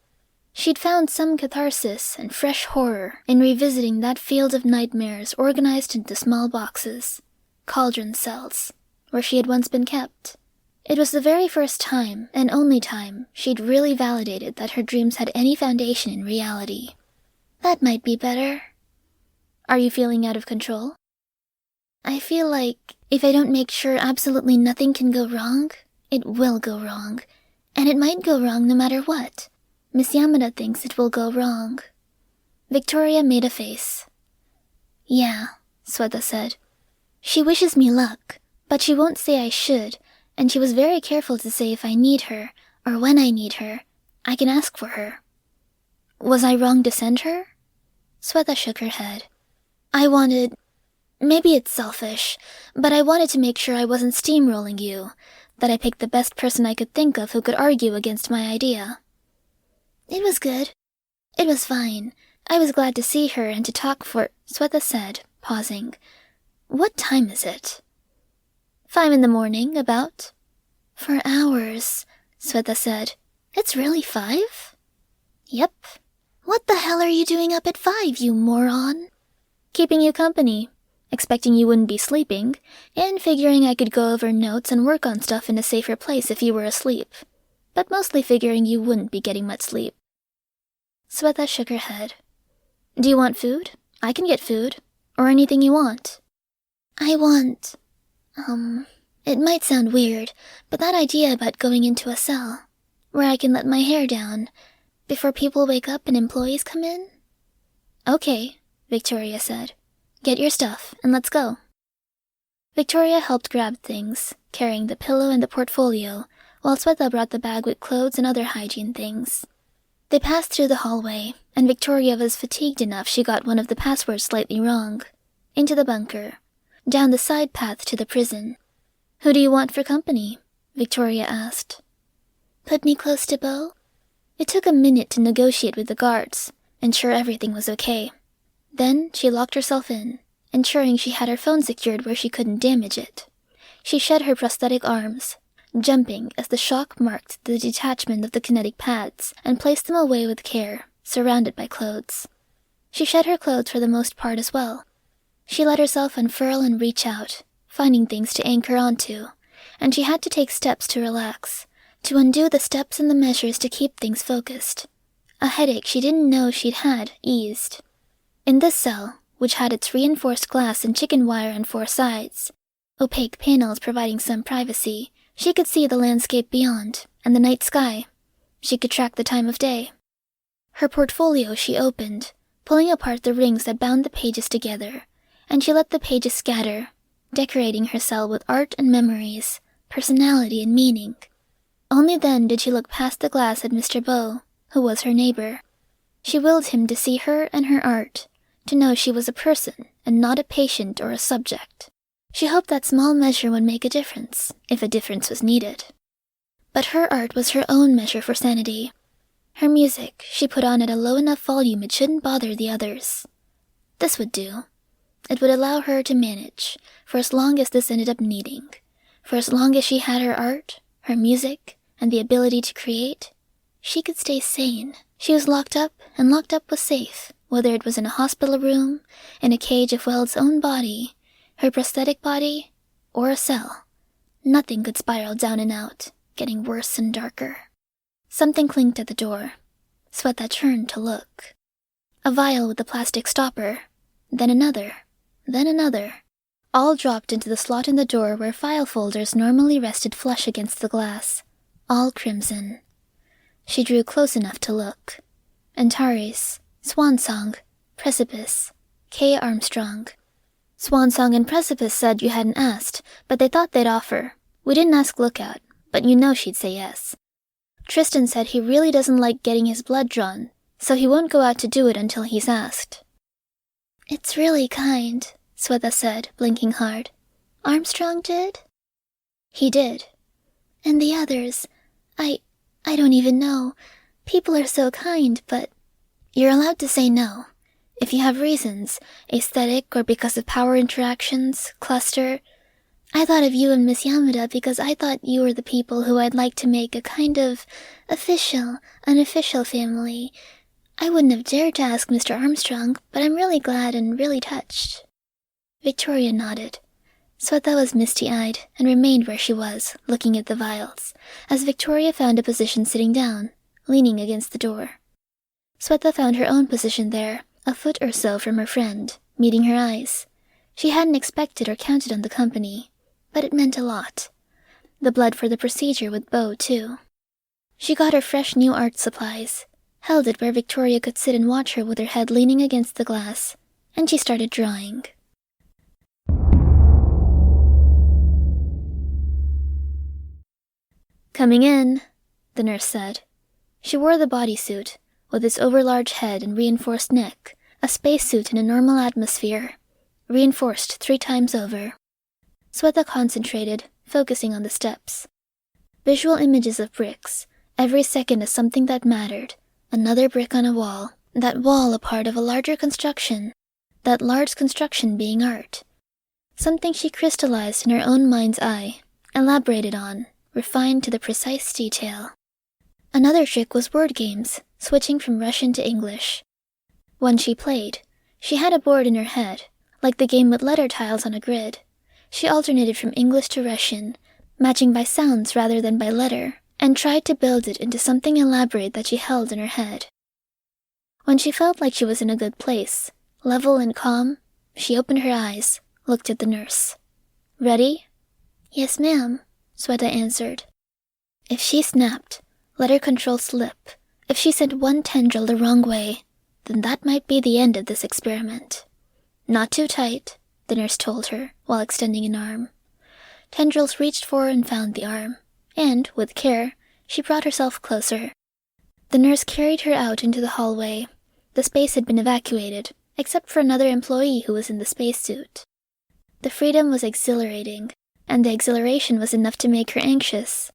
She'd found some catharsis and fresh horror in revisiting that field of nightmares organized into small boxes, cauldron cells, where she had once been kept. It was the very first time, and only time, she'd really validated that her dreams had any foundation in reality. That might be better. Are you feeling out of control? I feel like if I don't make sure absolutely nothing can go wrong, it will go wrong. And it might go wrong no matter what. Miss Yamada thinks it will go wrong. Victoria made a face. Yeah, Sweta said. She wishes me luck, but she won't say I should, and she was very careful to say if I need her, or when I need her, I can ask for her. Was I wrong to send her? Sweta shook her head. Maybe it's selfish, but I wanted to make sure I wasn't steamrolling you, that I picked the best person I could think of who could argue against my idea. It was good. It was fine. I was glad to see her and to talk for... Sweta said, pausing. What time is it? 5 a.m, about. For hours, Sweta said. It's really 5? Yep. What the hell are you doing up at 5, you moron? Keeping you company. Expecting you wouldn't be sleeping, and figuring I could go over notes and work on stuff in a safer place if you were asleep. But mostly figuring you wouldn't be getting much sleep. Sweta shook her head. Do you want food? I can get food. Or anything you want. I want... It might sound weird, but that idea about going into a cell, where I can let my hair down, before people wake up and employees come in? Okay, Victoria said. Get your stuff, and let's go. Victoria helped grab things, carrying the pillow and the portfolio, while Sweta brought the bag with clothes and other hygiene things. They passed through the hallway, and Victoria was fatigued enough she got one of the passwords slightly wrong. Into the bunker. Down the side path to the prison. Who do you want for company? Victoria asked. Put me close to Bo? It took a minute to negotiate with the guards, ensure everything was okay. Then she locked herself in, ensuring she had her phone secured where she couldn't damage it. She shed her prosthetic arms, jumping as the shock marked the detachment of the kinetic pads, and placed them away with care, surrounded by clothes. She shed her clothes for the most part as well. She let herself unfurl and reach out, finding things to anchor onto, and she had to take steps to relax, to undo the steps and the measures to keep things focused. A headache she didn't know she'd had eased. In this cell, which had its reinforced glass and chicken wire on 4 sides, opaque panels providing some privacy, she could see the landscape beyond, and the night sky. She could track the time of day. Her portfolio she opened, pulling apart the rings that bound the pages together, and she let the pages scatter, decorating her cell with art and memories, personality and meaning. Only then did she look past the glass at Mr. Bo, who was her neighbor. She willed him to see her and her art, to know she was a person and not a patient or a subject. She hoped that small measure would make a difference, if a difference was needed. But her art was her own measure for sanity. Her music she put on at a low enough volume it shouldn't bother the others. This would do. It would allow her to manage, for as long as this ended up needing. For as long as she had her art, her music, and the ability to create, she could stay sane. She was locked up, and locked up was safe, whether it was in a hospital room, in a cage of Weld's own body, her prosthetic body, or a cell. Nothing could spiral down and out, getting worse and darker. Something clinked at the door. Sweta turned to look. A vial with a plastic stopper, then another, all dropped into the slot in the door where file folders normally rested flush against the glass, all crimson. She drew close enough to look. Antares, Swansong, Precipice, K. Armstrong. Swansong and Precipice said you hadn't asked, but they thought they'd offer. We didn't ask Lookout, but you know she'd say yes. Tristan said he really doesn't like getting his blood drawn, so he won't go out to do it until he's asked. It's really kind, Sweta said, blinking hard. Armstrong did? He did. And the others, I don't even know. People are so kind, but you're allowed to say no. If you have reasons, aesthetic or because of power interactions, cluster. I thought of you and Miss Yamada because I thought you were the people who I'd like to make a kind of unofficial family. I wouldn't have dared to ask Mr. Armstrong, but I'm really glad and really touched. Victoria nodded. Sweta was misty-eyed and remained where she was, looking at the vials, as Victoria found a position sitting down, leaning against the door. Sweta found her own position there, a foot or so from her friend, meeting her eyes. She hadn't expected or counted on the company, but it meant a lot. The blood for the procedure with Bo, too. She got her fresh new art supplies, held it where Victoria could sit and watch her with her head leaning against the glass, and she started drawing. Coming in, the nurse said. She wore the bodysuit, with its overlarge head and reinforced neck, a spacesuit in a normal atmosphere, reinforced 3 times over. Sweta concentrated, focusing on the steps. Visual images of bricks, every second as something that mattered, another brick on a wall, that wall a part of a larger construction, that large construction being art. Something she crystallized in her own mind's eye, elaborated on, refined to the precise detail. Another trick was word games, switching from Russian to English. When she played, she had a board in her head, like the game with letter tiles on a grid. She alternated from English to Russian, matching by sounds rather than by letter, and tried to build it into something elaborate that she held in her head. When she felt like she was in a good place, level and calm, she opened her eyes, looked at the nurse. Ready? Yes, ma'am, Sweta answered. If she snapped, let her control slip. If she sent one tendril the wrong way, then that might be the end of this experiment. Not too tight, the nurse told her, while extending an arm. Tendrils reached for and found the arm, and, with care, she brought herself closer. The nurse carried her out into the hallway. The space had been evacuated, except for another employee who was in the spacesuit. The freedom was exhilarating, and the exhilaration was enough to make her anxious.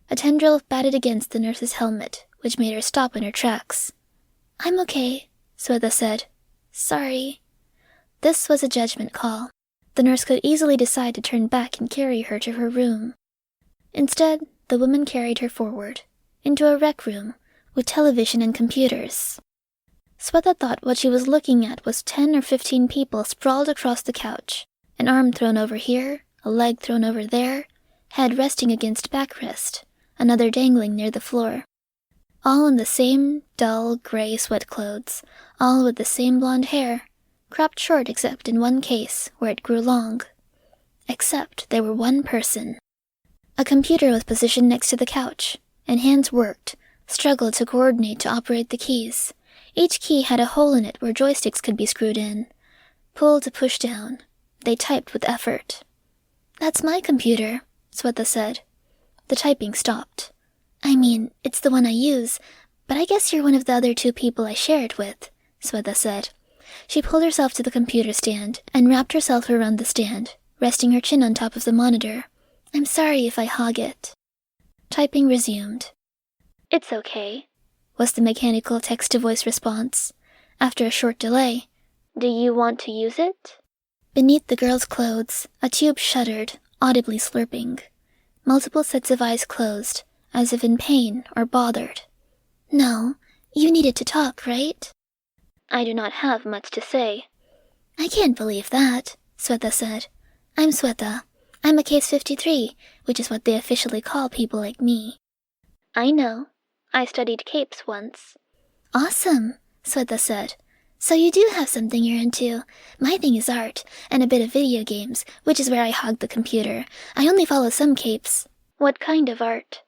A tendril batted against the nurse's helmet, which made her stop in her tracks. I'm okay, Sweta said. Sorry. This was a judgment call. The nurse could easily decide to turn back and carry her to her room. Instead, the woman carried her forward, into a rec room, with television and computers. Sweta thought what she was looking at was 10 or 15 people sprawled across the couch, an arm thrown over here, a leg thrown over there, head resting against backrest, another dangling near the floor. All in the same dull, gray sweat clothes, all with the same blonde hair, cropped short except in one case, where it grew long. Except they were one person. A computer was positioned next to the couch, and hands worked, struggled to coordinate to operate the keys. Each key had a hole in it where joysticks could be screwed in. Pull to push down. They typed with effort. That's my computer, Sweta said. The typing stopped. I mean, it's the one I use, but I guess you're one of the other 2 people I share it with, Sweta said. She pulled herself to the computer stand and wrapped herself around the stand, resting her chin on top of the monitor. I'm sorry if I hog it. Typing resumed. It's okay, was the mechanical text-to-voice response. After a short delay, do you want to use it? Beneath the girl's clothes, a tube shuddered, audibly slurping. Multiple sets of eyes closed, as if in pain or bothered. No, you needed to talk, right? I do not have much to say. I can't believe that, Sweta said. I'm Sweta. I'm a Case 53, which is what they officially call people like me. I know. I studied capes once. Awesome, Swetha said. So you do have something you're into. My thing is art, and a bit of video games, which is where I hog the computer. I only follow some capes. What kind of art?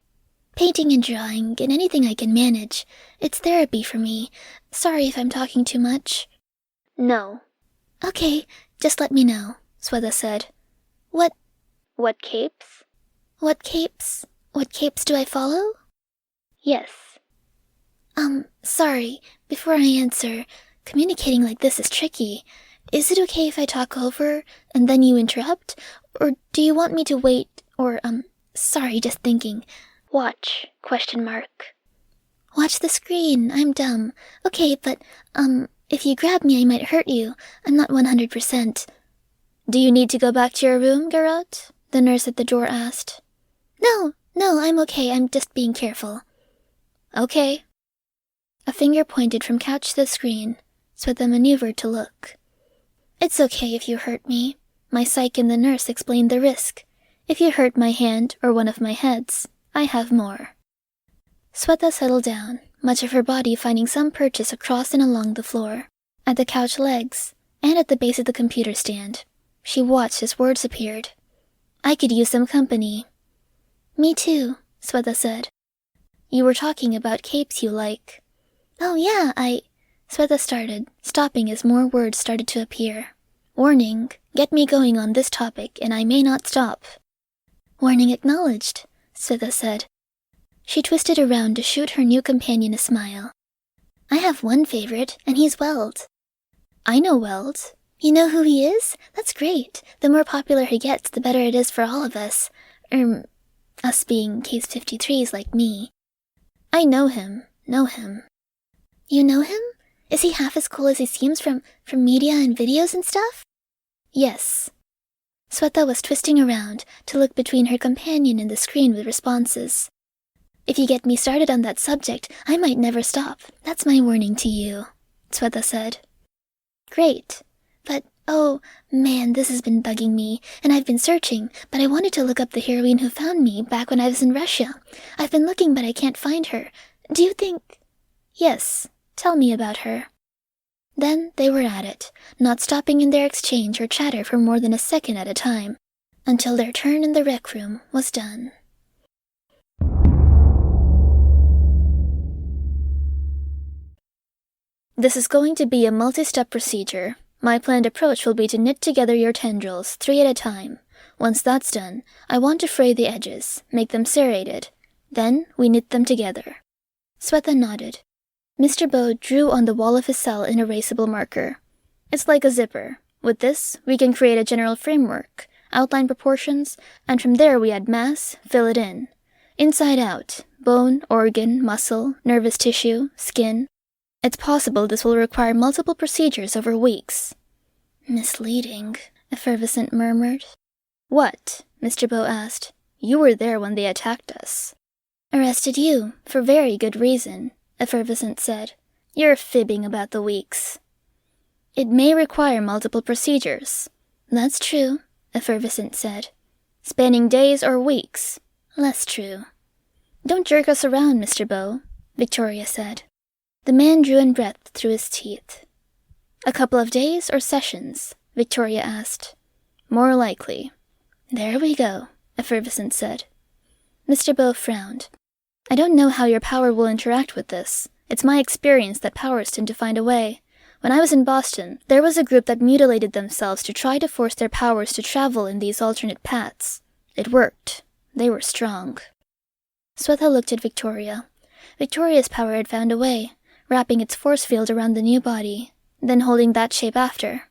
Painting and drawing, and anything I can manage. It's therapy for me. Sorry if I'm talking too much. No. Okay, just let me know, Swetha said. What capes? What capes? What capes do I follow? Yes. Sorry, before I answer, communicating like this is tricky. Is it okay if I talk over, and then you interrupt? Or do you want me to wait, or, sorry, just thinking. Watch, ? Watch the screen, I'm dumb. Okay, but, if you grab me I might hurt you. I'm not 100%. Do you need to go back to your room, Garot? The nurse at the door asked. No, I'm okay, I'm just being careful. Okay. A finger pointed from couch to the screen, Swetha maneuvered to look. It's okay if you hurt me. My psych and the nurse explained the risk. If you hurt my hand or one of my heads, I have more. Swetha settled down, much of her body finding some purchase across and along the floor, at the couch legs, and at the base of the computer stand. She watched as words appeared. I could use some company. Me too, Swetha said. You were talking about capes you like. Oh yeah, Swetha started, stopping as more words started to appear. Warning, get me going on this topic and I may not stop. Warning acknowledged, Swetha said. She twisted around to shoot her new companion a smile. I have one favorite, and he's Weld. I know Weld. You know who he is? That's great. The more popular he gets, the better it is for all of us. Us being Case 53s like me. I know him. You know him? Is he half as cool as he seems from media and videos and stuff? Yes. Swetha was twisting around to look between her companion and the screen with responses. If you get me started on that subject, I might never stop. That's my warning to you, Swetha said. Great. But, oh, man, this has been bugging me, and I've been searching, but I wanted to look up the heroine who found me back when I was in Russia. I've been looking, but I can't find her. Do you think... Yes, tell me about her. Then they were at it, not stopping in their exchange or chatter for more than a second at a time, until their turn in the rec room was done. This is going to be a multi-step procedure. My planned approach will be to knit together your tendrils, 3 at a time. Once that's done, I want to fray the edges, make them serrated. Then we knit them together. Swetha nodded. Mr. Bo drew on the wall of his cell an erasable marker. It's like a zipper. With this, we can create a general framework, outline proportions, and from there we add mass, fill it in. Inside out, bone, organ, muscle, nervous tissue, skin. It's possible this will require multiple procedures over weeks. Misleading, Effervescent murmured. What? Mr. Bo asked. You were there when they attacked us. Arrested you, for very good reason, Effervescent said. You're fibbing about the weeks. It may require multiple procedures. That's true, Effervescent said. Spanning days or weeks. Less true. Don't jerk us around, Mr. Bo, Victoria said. The man drew in breath through his teeth. A couple of days or sessions? Victoria asked. More likely. There we go, Effervescent said. Mr. Bo frowned. I don't know how your power will interact with this. It's my experience that powers tend to find a way. When I was in Boston, there was a group that mutilated themselves to try to force their powers to travel in these alternate paths. It worked. They were strong. Swetha looked at Victoria. Victoria's power had found a way, wrapping its force field around the new body, then holding that shape after.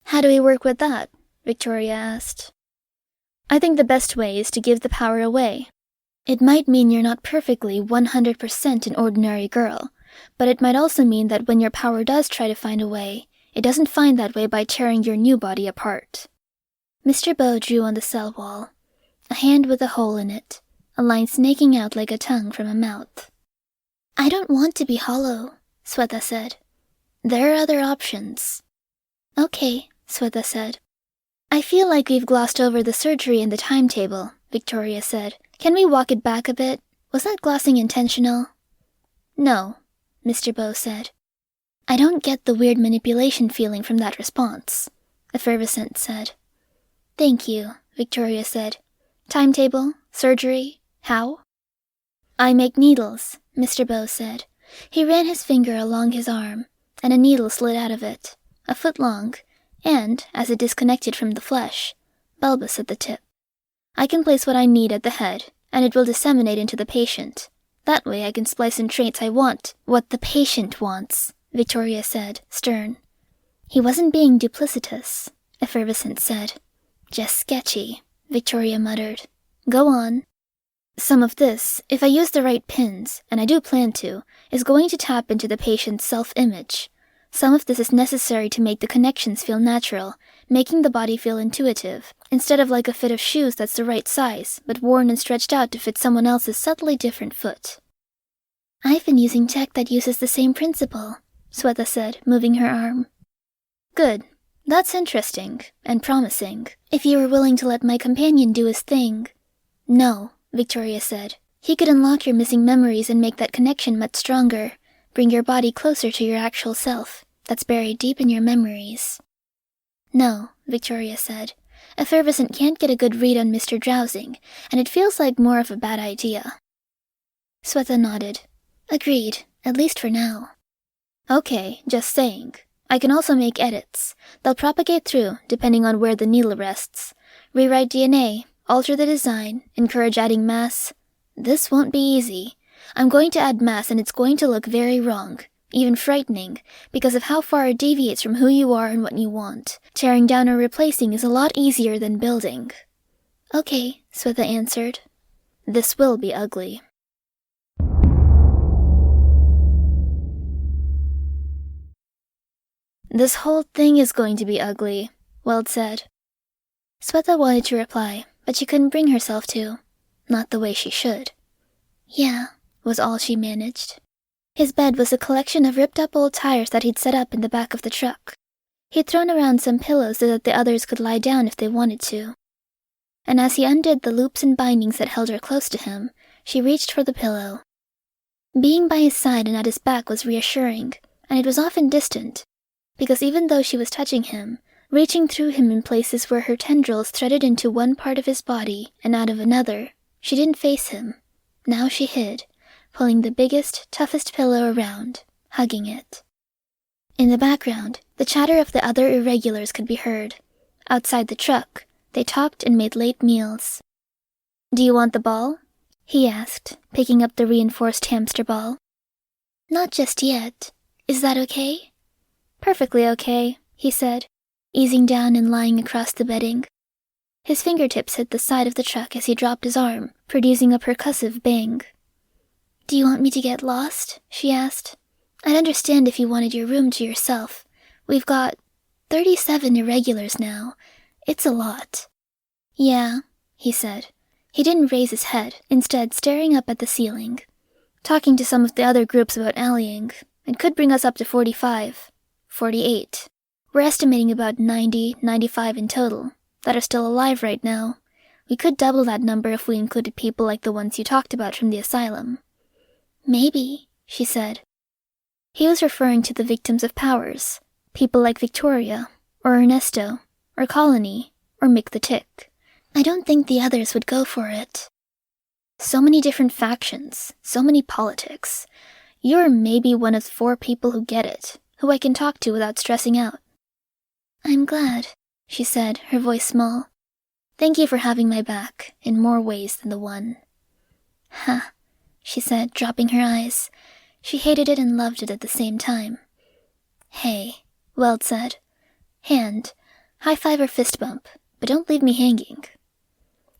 How do we work with that? Victoria asked. I think the best way is to give the power away. It might mean you're not perfectly 100% an ordinary girl, but it might also mean that when your power does try to find a way, it doesn't find that way by tearing your new body apart. Mr. Bo drew on the cell wall, a hand with a hole in it, a line snaking out like a tongue from a mouth. I don't want to be hollow, Swetha said. There are other options. Okay, Swetha said. I feel like we've glossed over the surgery and the timetable, Victoria said. Can we walk it back a bit? Was that glossing intentional? No, Mr. Bow said. I don't get the weird manipulation feeling from that response, Effervescent said. Thank you, Victoria said. Timetable? Surgery? How? I make needles, Mr. Bow said. He ran his finger along his arm, and a needle slid out of it, a foot long, and, as it disconnected from the flesh, bulbous at the tip. I can place what I need at the head, and it will disseminate into the patient. That way I can splice in traits I want, what the patient wants, Victoria said, stern. He wasn't being duplicitous, Effervescent said. Just sketchy, Victoria muttered. Go on. Some of this, if I use the right pins, and I do plan to, is going to tap into the patient's self-image. Some of this is necessary to make the connections feel natural, making the body feel intuitive, instead of like a fit of shoes that's the right size, but worn and stretched out to fit someone else's subtly different foot. I've been using tech that uses the same principle, Swetha said, moving her arm. Good. That's interesting, and promising, if you were willing to let my companion do his thing. No, Victoria said. He could unlock your missing memories and make that connection much stronger, bring your body closer to your actual self, that's buried deep in your memories. No, Victoria said. Effervescent can't get a good read on Mr. Drowsing, and it feels like more of a bad idea. Swetha nodded. Agreed, at least for now. Okay, just saying. I can also make edits. They'll propagate through, depending on where the needle rests. Rewrite DNA, alter the design, encourage adding mass. This won't be easy. I'm going to add mass and it's going to look very wrong, even frightening, because of how far it deviates from who you are and what you want. Tearing down or replacing is a lot easier than building. Okay, Swetha answered. This will be ugly. This whole thing is going to be ugly, Weld said. Swetha wanted to reply, but she couldn't bring herself to. Not the way she should. Yeah, was all she managed. His bed was a collection of ripped-up old tires that he'd set up in the back of the truck. He'd thrown around some pillows so that the others could lie down if they wanted to. And as he undid the loops and bindings that held her close to him, she reached for the pillow. Being by his side and at his back was reassuring, and it was often distant, because even though she was touching him, reaching through him in places where her tendrils threaded into one part of his body and out of another, she didn't face him. Now she hid, pulling the biggest, toughest pillow around, hugging it. In the background, the chatter of the other irregulars could be heard. Outside the truck, they talked and made late meals. Do you want the ball? He asked, picking up the reinforced hamster ball. Not just yet. Is that okay? Perfectly okay, he said, easing down and lying across the bedding. His fingertips hit the side of the truck as he dropped his arm, producing a percussive bang. Do you want me to get lost? She asked. I'd understand if you wanted your room to yourself. We've got 37 irregulars now. It's a lot. Yeah, he said. He didn't raise his head, instead staring up at the ceiling. Talking to some of the other groups about allying. It could bring us up to 45. 48. We're estimating about 90, 95 in total, that are still alive right now. We could double that number if we included people like the ones you talked about from the asylum. Maybe, she said. He was referring to the victims of powers, people like Victoria, or Ernesto, or Colony, or Mick the Tick. I don't think the others would go for it. So many different factions, so many politics. You're maybe one of 4 people who get it, who I can talk to without stressing out. I'm glad, she said, her voice small. Thank you for having my back, in more ways than the one. Huh, she said, dropping her eyes. She hated it and loved it at the same time. Hey, Weld said. Hand, high five or fist bump, but don't leave me hanging.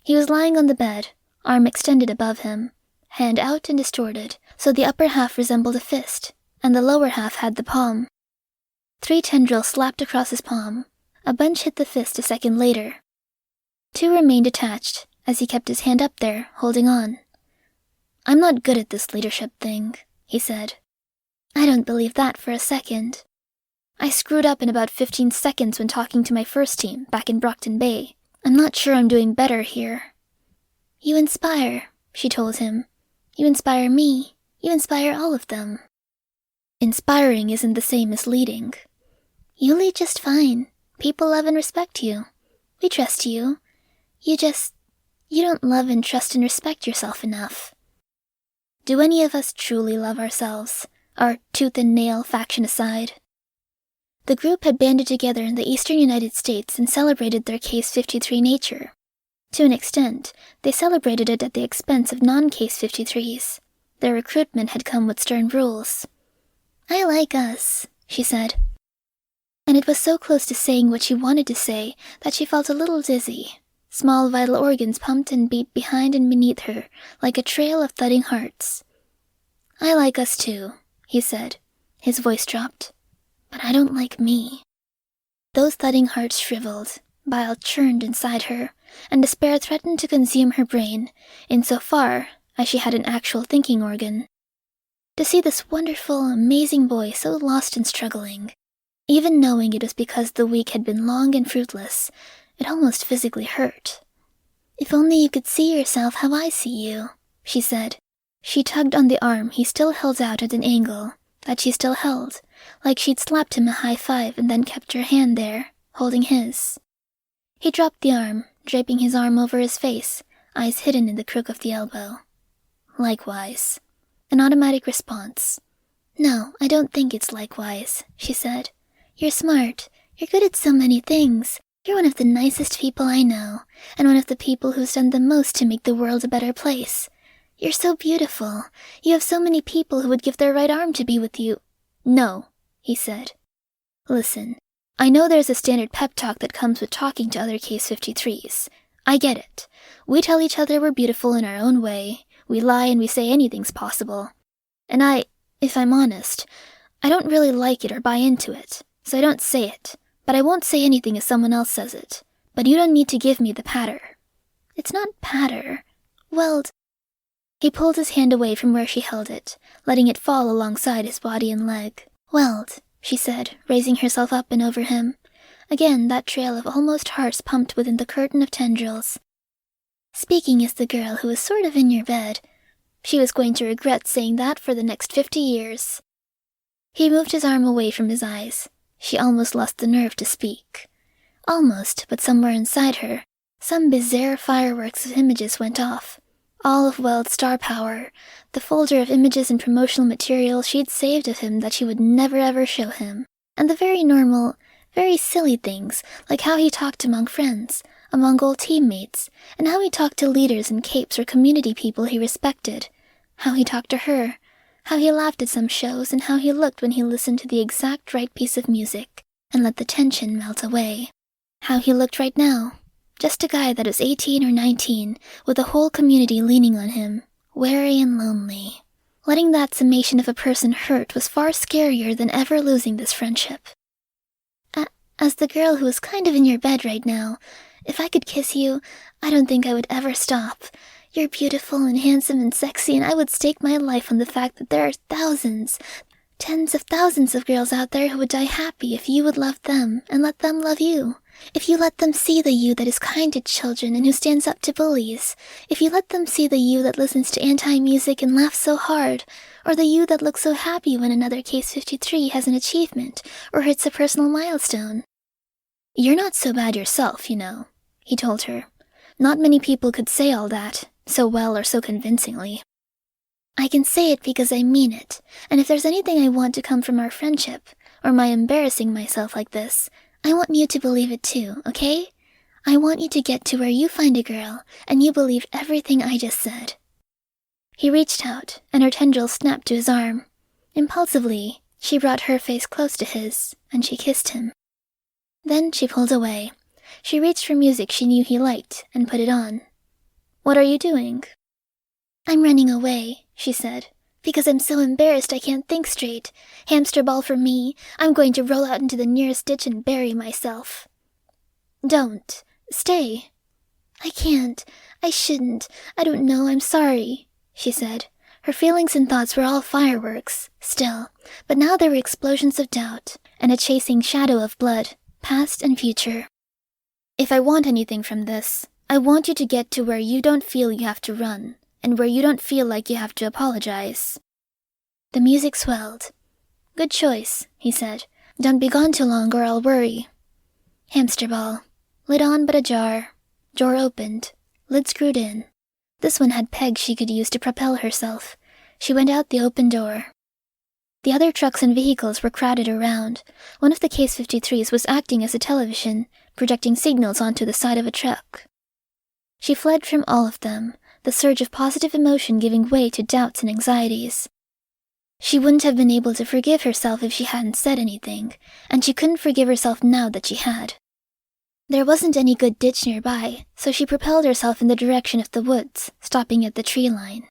He was lying on the bed, arm extended above him, hand out and distorted, so the upper half resembled a fist, and the lower half had the palm. 3 tendrils slapped across his palm. A bunch hit the fist a second later. 2 remained attached, as he kept his hand up there, holding on. I'm not good at this leadership thing, he said. I don't believe that for a second. I screwed up in about 15 seconds when talking to my first team back in Brockton Bay. I'm not sure I'm doing better here." "You inspire," she told him. "You inspire me. You inspire all of them." Inspiring isn't the same as leading. You lead just fine. People love and respect you. We trust you. You don't love and trust and respect yourself enough. Do any of us truly love ourselves, our tooth and nail faction aside? The group had banded together in the eastern United States and celebrated their Case 53 nature. To an extent, they celebrated it at the expense of non-Case 53s. Their recruitment had come with stern rules. "I like us," she said. And it was so close to saying what she wanted to say that she felt a little dizzy. Small vital organs pumped and beat behind and beneath her, like a trail of thudding hearts. "I like us too," he said. His voice dropped. "But I don't like me." Those thudding hearts shriveled, bile churned inside her, and despair threatened to consume her brain, insofar as she had an actual thinking organ. To see this wonderful, amazing boy so lost and struggling, even knowing it was because the week had been long and fruitless, it almost physically hurt. "If only you could see yourself how I see you," she said. She tugged on the arm he still held out at an angle, that she still held, like she'd slapped him a high five and then kept her hand there, holding his. He dropped the arm, draping his arm over his face, eyes hidden in the crook of the elbow. "Likewise." An automatic response. "No, I don't think it's likewise," she said. "You're smart. You're good at so many things. You're one of the nicest people I know, and one of the people who's done the most to make the world a better place. You're so beautiful. You have so many people who would give their right arm to be with you." "No," he said. "Listen, I know there's a standard pep talk that comes with talking to other Case 53s. I get it. We tell each other we're beautiful in our own way. We lie and we say anything's possible. And if I'm honest, I don't really like it or buy into it, so I don't say it. But I won't say anything if someone else says it. But you don't need to give me the patter." "It's not patter. Weld." He pulled his hand away from where she held it, letting it fall alongside his body and leg. "Weld," she said, raising herself up and over him. Again that trail of almost hearts pumped within the curtain of tendrils. "Speaking as the girl who was sort of in your bed." She was going to regret saying that for the next 50 years. He moved his arm away from his eyes. She almost lost the nerve to speak. Almost, but somewhere inside her, some bizarre fireworks of images went off. All of Weld's star power, the folder of images and promotional material she'd saved of him that she would never ever show him. And the very normal, very silly things, like how he talked among friends, among old teammates, and how he talked to leaders in capes or community people he respected, how he talked to her, how he laughed at some shows, and how he looked when he listened to the exact right piece of music and let the tension melt away. How he looked right now, just a guy that was 18 or 19, with a whole community leaning on him, weary and lonely. Letting that summation of a person hurt was far scarier than ever losing this friendship. "As the girl who is kind of in your bed right now, if I could kiss you, I don't think I would ever stop. You're beautiful and handsome and sexy, and I would stake my life on the fact that there are thousands, tens of thousands of girls out there who would die happy if you would love them and let them love you. If you let them see the you that is kind to children and who stands up to bullies. If you let them see the you that listens to anti-music and laughs so hard, or the you that looks so happy when another Case 53 has an achievement or hits a personal milestone." "You're not so bad yourself, you know," he told her. "Not many people could say all that, so well or so convincingly." "I can say it because I mean it, and if there's anything I want to come from our friendship, or my embarrassing myself like this, I want you to believe it too, okay? I want you to get to where you find a girl, and you believe everything I just said." He reached out, and her tendrils snapped to his arm. Impulsively, she brought her face close to his, and she kissed him. Then she pulled away. She reached for music she knew he liked, and put it on. "What are you doing?" "I'm running away," she said, "because I'm so embarrassed I can't think straight. Hamster ball for me. I'm going to roll out into the nearest ditch and bury myself." "Don't. Stay." "I can't. I shouldn't. I don't know. I'm sorry," she said. Her feelings and thoughts were all fireworks, still, but now there were explosions of doubt, and a chasing shadow of blood, past and future. If I want anything from this, I want you to get to where you don't feel you have to run, and where you don't feel like you have to apologize. The music swelled. Good choice, he said. Don't be gone too long or I'll worry. Hamster ball. Lid on but ajar. Drawer opened. Lid screwed in. This one had pegs she could use to propel herself. She went out the open door. The other trucks and vehicles were crowded around. One of the Case 53s was acting as a television, projecting signals onto the side of a truck. She fled from all of them, the surge of positive emotion giving way to doubts and anxieties. She wouldn't have been able to forgive herself if she hadn't said anything, and she couldn't forgive herself now that she had. There wasn't any good ditch nearby, so she propelled herself in the direction of the woods, stopping at the tree line.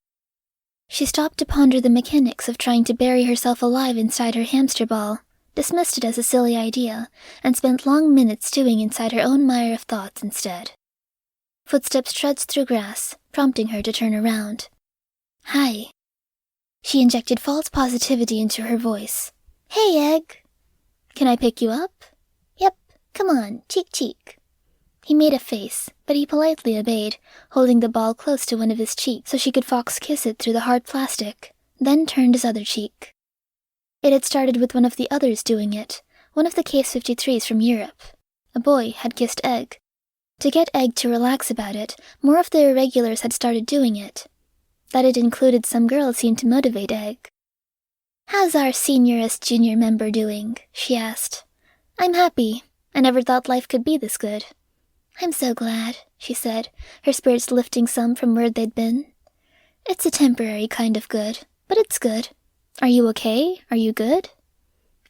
She stopped to ponder the mechanics of trying to bury herself alive inside her hamster ball, dismissed it as a silly idea, and spent long minutes stewing inside her own mire of thoughts instead. Footsteps trudged through grass, prompting her to turn around. Hi. She injected false positivity into her voice. Hey, Egg. Can I pick you up? Yep, come on, cheek cheek. He made a face, but he politely obeyed, holding the ball close to one of his cheeks so she could fox kiss it through the hard plastic, then turned his other cheek. It had started with one of the others doing it, one of the Case 53s from Europe. A boy had kissed Egg. To get Egg to relax about it, more of the irregulars had started doing it. That it included some girls seemed to motivate Egg. How's our seniorest junior member doing? She asked. I'm happy. I never thought life could be this good. I'm so glad, she said, her spirits lifting some from where they'd been. It's a temporary kind of good, but it's good. Are you okay? Are you good?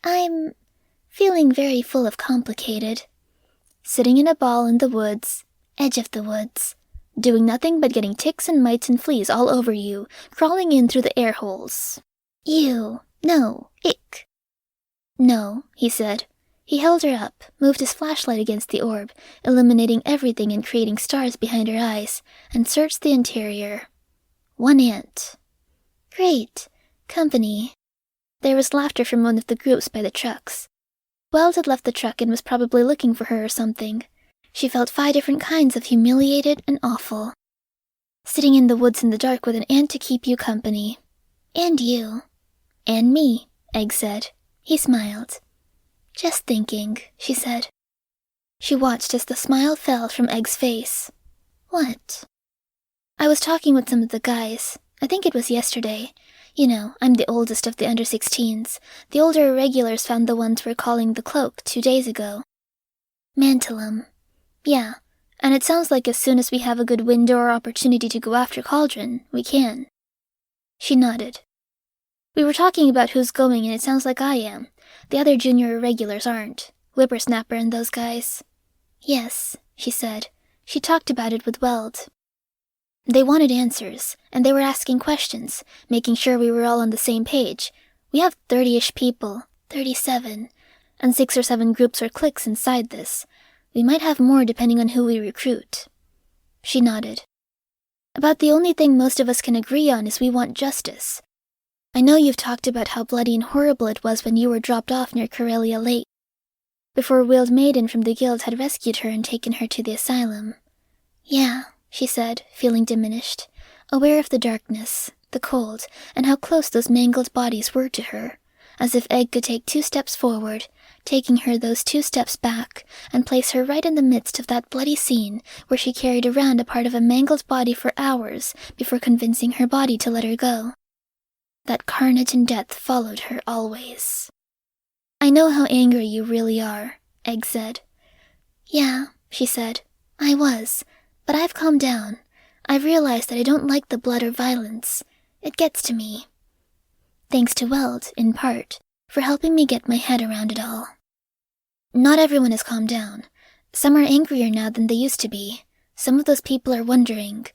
I'm feeling very full of complicated. Sitting in a ball in the woods, edge of the woods, doing nothing but getting ticks and mites and fleas all over you, crawling in through the air holes. Ew, no, ick. No, he said. He held her up, moved his flashlight against the orb, illuminating everything and creating stars behind her eyes, and searched the interior. One ant. Great. Company. There was laughter from one of the groups by the trucks. Weld had left the truck and was probably looking for her or something. She felt 5 different kinds of humiliated and awful. Sitting in the woods in the dark with an ant to keep you company. And you. And me, Egg said. He smiled. Just thinking, she said. She watched as the smile fell from Egg's face. What? I was talking with some of the guys. I think it was yesterday. You know, I'm the oldest of the under-16s. The older irregulars found the ones we're calling the Cloak 2 days ago. Mantellum. Yeah, and it sounds like as soon as we have a good window or opportunity to go after Cauldron, we can. She nodded. We were talking about who's going, and it sounds like I am. The other junior irregulars aren't. Whippersnapper and those guys. Yes, she said. She talked about it with Weld. They wanted answers, and they were asking questions, making sure we were all on the same page. We have 30-ish people, 37, and 6 or 7 groups or cliques inside this. We might have more depending on who we recruit. She nodded. About the only thing most of us can agree on is we want justice. I know you've talked about how bloody and horrible it was when you were dropped off near Karelia Lake, before Wheeled Maiden from the guild had rescued her and taken her to the asylum. Yeah, she said, feeling diminished, aware of the darkness, the cold, and how close those mangled bodies were to her, as if Egg could take 2 steps forward, taking her those 2 steps back, and place her right in the midst of that bloody scene where she carried around a part of a mangled body for hours before convincing her body to let her go. That carnage and death followed her always. I know how angry you really are, Egg said. Yeah, she said. I was, but I've calmed down. I've realized that I don't like the blood or violence. It gets to me. Thanks to Weld, in part, for helping me get my head around it all. Not everyone has calmed down. Some are angrier now than they used to be. Some of those people are wondering,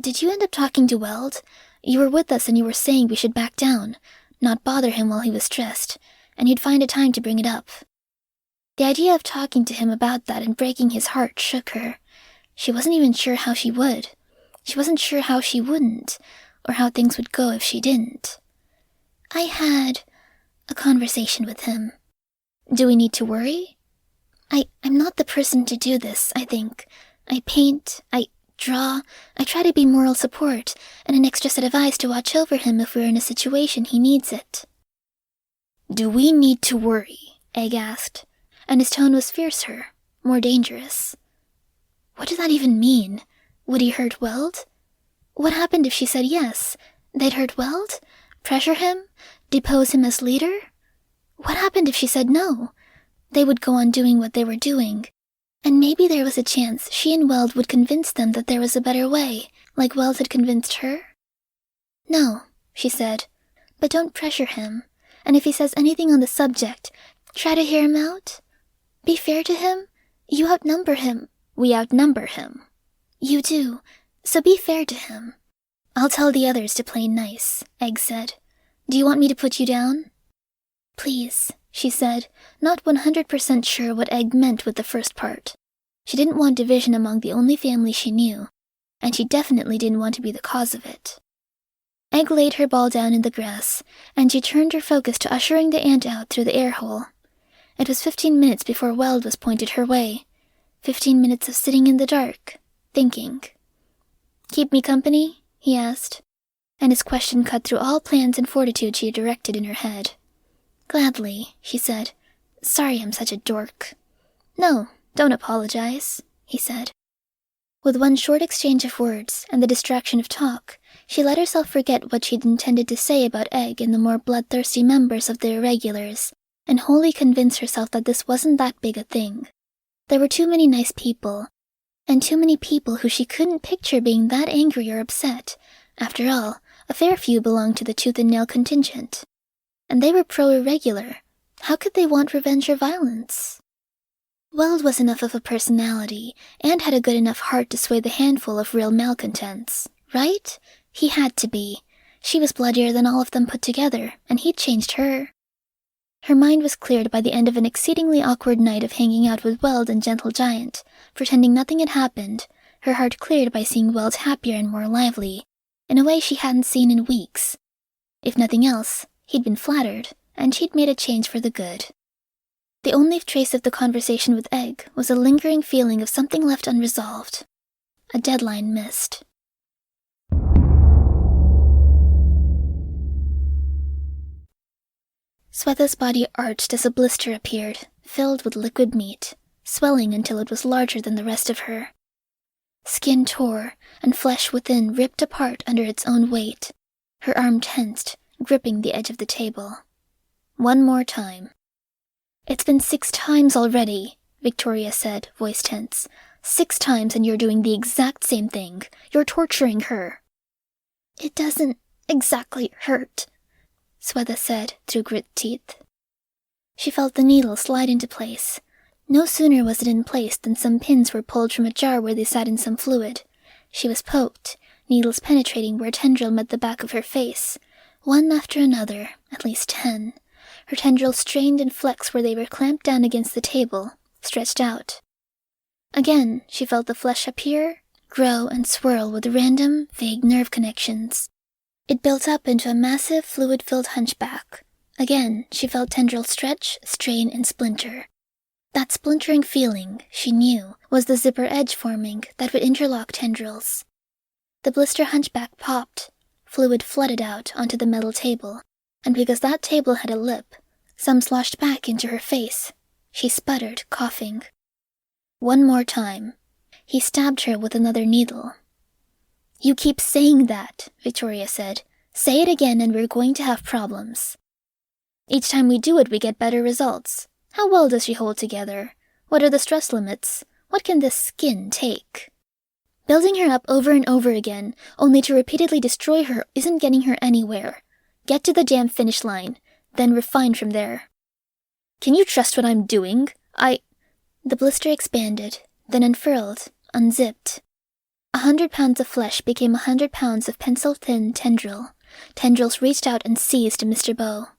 did you end up talking to Weld? You were with us and you were saying we should back down, not bother him while he was stressed, and you'd find a time to bring it up. The idea of talking to him about that and breaking his heart shook her. She wasn't even sure how she would. She wasn't sure how she wouldn't, or how things would go if she didn't. I had a conversation with him. Do we need to worry? I'm not the person to do this, I think. I paint, I draw, I try to be moral support, and an extra set of eyes to watch over him if we're in a situation he needs it. Do we need to worry? Egg asked, and his tone was fiercer, more dangerous. What did that even mean? Would he hurt Weld? What happened if she said yes? They'd hurt Weld? Pressure him? Depose him as leader? What happened if she said no? They would go on doing what they were doing. And maybe there was a chance she and Weld would convince them that there was a better way, like Weld had convinced her. No, she said, but don't pressure him. And if he says anything on the subject, try to hear him out. Be fair to him. You outnumber him. We outnumber him. You do, so be fair to him. I'll tell the others to play nice, Egg said. Do you want me to put you down? Please, she said, not 100% sure what Egg meant with the first part. She didn't want division among the only family she knew, and she definitely didn't want to be the cause of it. Egg laid her ball down in the grass, and she turned her focus to ushering the ant out through the air hole. It was 15 minutes before Weld was pointed her way. 15 minutes of sitting in the dark, thinking. Keep me company? He asked, and his question cut through all plans and fortitude she had directed in her head. Gladly, she said. Sorry I'm such a dork. No, don't apologize, he said. With one short exchange of words and the distraction of talk, she let herself forget what she'd intended to say about Egg and the more bloodthirsty members of the Irregulars, and wholly convince herself that this wasn't that big a thing. There were too many nice people, and too many people who she couldn't picture being that angry or upset. After all, a fair few belonged to the tooth-and-nail contingent. And they were pro-irregular. How could they want revenge or violence? Weld was enough of a personality, and had a good enough heart to sway the handful of real malcontents, right? He had to be. She was bloodier than all of them put together, and he'd changed her. Her mind was cleared by the end of an exceedingly awkward night of hanging out with Weld and Gentle Giant, pretending nothing had happened, her heart cleared by seeing Weld happier and more lively, in a way she hadn't seen in weeks. If nothing else, he'd been flattered, and she'd made a change for the good. The only trace of the conversation with Egg was a lingering feeling of something left unresolved. A deadline missed. Swetha's body arched as a blister appeared, filled with liquid meat, swelling until it was larger than the rest of her. Skin tore, and flesh within ripped apart under its own weight. Her arm tensed, gripping the edge of the table. One more time. It's been 6 times already, Victoria said, voice tense. 6 times and you're doing the exact same thing. You're torturing her. It doesn't exactly hurt, Swetha said through grit teeth. She felt the needle slide into place. No sooner was it in place than some pins were pulled from a jar where they sat in some fluid. She was poked, needles penetrating where a tendril met the back of her face. One after another, at least 10. Her tendrils strained and flexed where they were clamped down against the table, stretched out. Again, she felt the flesh appear, grow, and swirl with random, vague nerve connections. It built up into a massive, fluid-filled hunchback. Again, she felt tendrils stretch, strain, and splinter. That splintering feeling, she knew, was the zipper edge forming that would interlock tendrils. The blister hunchback popped. Fluid flooded out onto the metal table, and because that table had a lip, some sloshed back into her face. She sputtered, coughing. One more time. He stabbed her with another needle. You keep saying that, Victoria said. Say it again and we're going to have problems. Each time we do it, we get better results. How well does she hold together? What are the stress limits? What can this skin take? Building her up over and over again, only to repeatedly destroy her, isn't getting her anywhere. Get to the damn finish line, then refine from there. Can you trust what I'm doing? The blister expanded, then unfurled, unzipped. 100 pounds of flesh became 100 pounds of pencil-thin tendril. Tendrils reached out and seized Mr. Bow.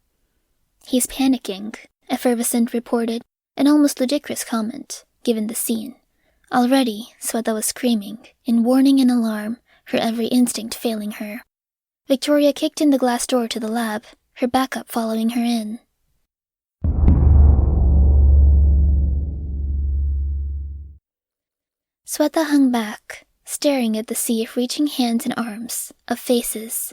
He's panicking, Effervescent reported, an almost ludicrous comment, given the scene. Already, Swetha was screaming, in warning and alarm, her every instinct failing her. Victoria kicked in the glass door to the lab, her backup following her in. Swetha hung back, staring at the sea of reaching hands and arms, of faces.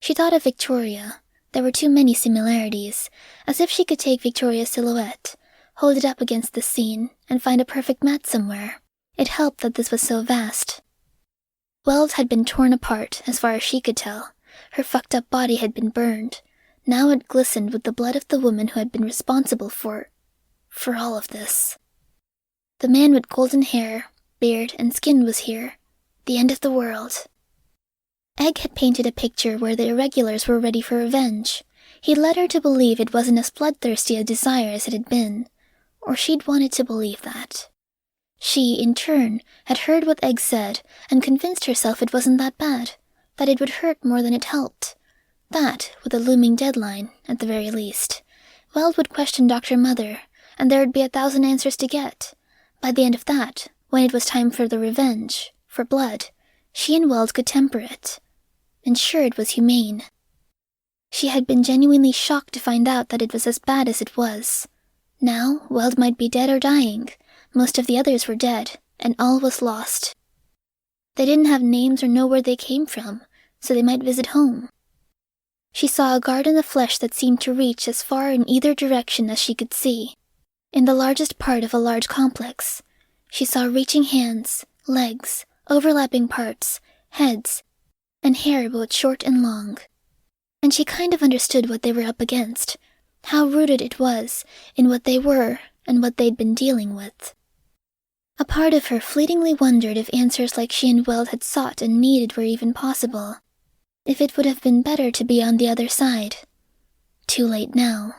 She thought of Victoria. There were too many similarities, as if she could take Victoria's silhouette, hold it up against the scene, and find a perfect match somewhere. It helped that this was so vast. Weld had been torn apart, as far as she could tell. Her fucked-up body had been burned. Now it glistened with the blood of the woman who had been responsible for all of this. The man with golden hair, beard, and skin was here. The end of the world. Egg had painted a picture where the irregulars were ready for revenge. He'd led her to believe it wasn't as bloodthirsty a desire as it had been, or she'd wanted to believe that. She, in turn, had heard what Egg said and convinced herself it wasn't that bad, that it would hurt more than it helped. That, with a looming deadline, at the very least. Weld would question Dr. Mother, and there would be 1,000 answers to get. By the end of that, when it was time for the revenge, for blood, she and Weld could temper it. And sure, it was humane. She had been genuinely shocked to find out that it was as bad as it was. Now, Weld might be dead or dying. Most of the others were dead, and all was lost. They didn't have names or know where they came from, so they might visit home. She saw a garden of flesh that seemed to reach as far in either direction as she could see. In the largest part of a large complex, she saw reaching hands, legs, overlapping parts, heads, and hair both short and long. And she kind of understood what they were up against, how rooted it was in what they were and what they'd been dealing with. A part of her fleetingly wondered if answers like she and Weld had sought and needed were even possible. If it would have been better to be on the other side. Too late now.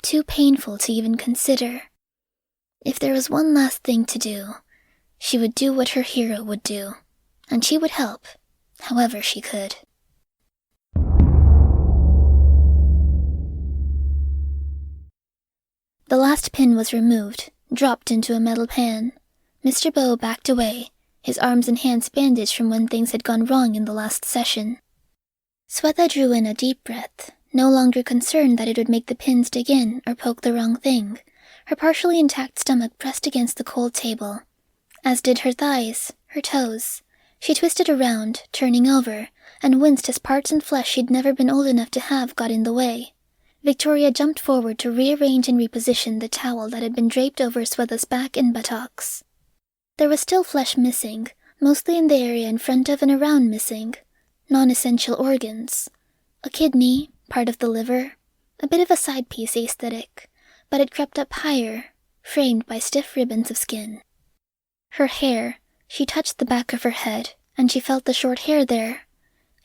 Too painful to even consider. If there was one last thing to do, she would do what her hero would do, and she would help, however she could. The last pin was removed, dropped into a metal pan. Mr. Bow backed away, his arms and hands bandaged from when things had gone wrong in the last session. Swetha drew in a deep breath, no longer concerned that it would make the pins dig in or poke the wrong thing. Her partially intact stomach pressed against the cold table, as did her thighs, her toes. She twisted around, turning over, and winced as parts and flesh she'd never been old enough to have got in the way. Victoria jumped forward to rearrange and reposition the towel that had been draped over Swetha's back and buttocks. There was still flesh missing, mostly in the area in front of and around missing. Non-essential organs. A kidney, part of the liver, a bit of a side piece aesthetic, but it crept up higher, framed by stiff ribbons of skin. Her hair, she touched the back of her head, and she felt the short hair there.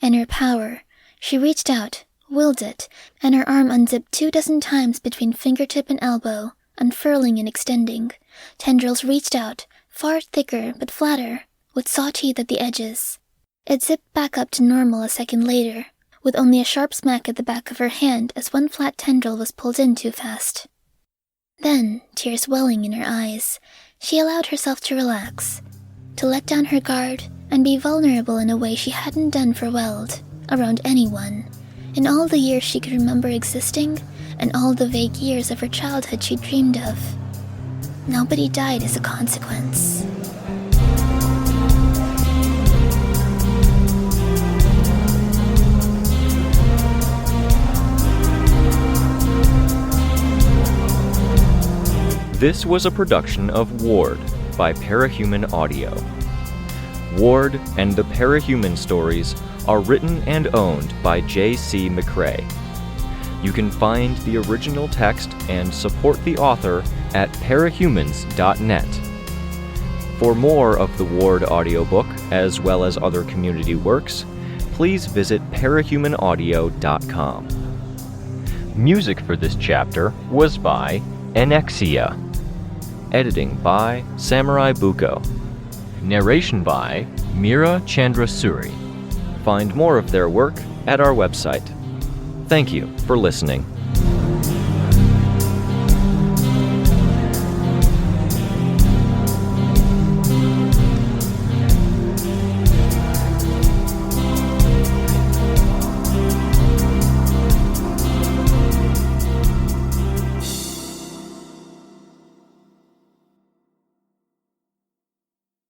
In her power, she reached out, willed it, and her arm unzipped 24 times between fingertip and elbow, unfurling and extending. Tendrils reached out, far thicker but flatter, with saw teeth at the edges. It zipped back up to normal a second later, with only a sharp smack at the back of her hand as one flat tendril was pulled in too fast. Then, tears welling in her eyes, she allowed herself to relax, to let down her guard and be vulnerable in a way she hadn't done for Weld, around anyone, in all the years she could remember existing and all the vague years of her childhood she dreamed of. Nobody died as a consequence. This was a production of Ward by Parahuman Audio. Ward and the Parahuman stories are written and owned by J.C. McCrae. You can find the original text and support the author at parahumans.net. For more of the Ward audiobook, as well as other community works, please visit parahumanaudio.com. Music for this chapter was by Enexia. Editing by SamuraiBuko. Narration by Mira Chandrasuri. Find more of their work at our website. Thank you for listening.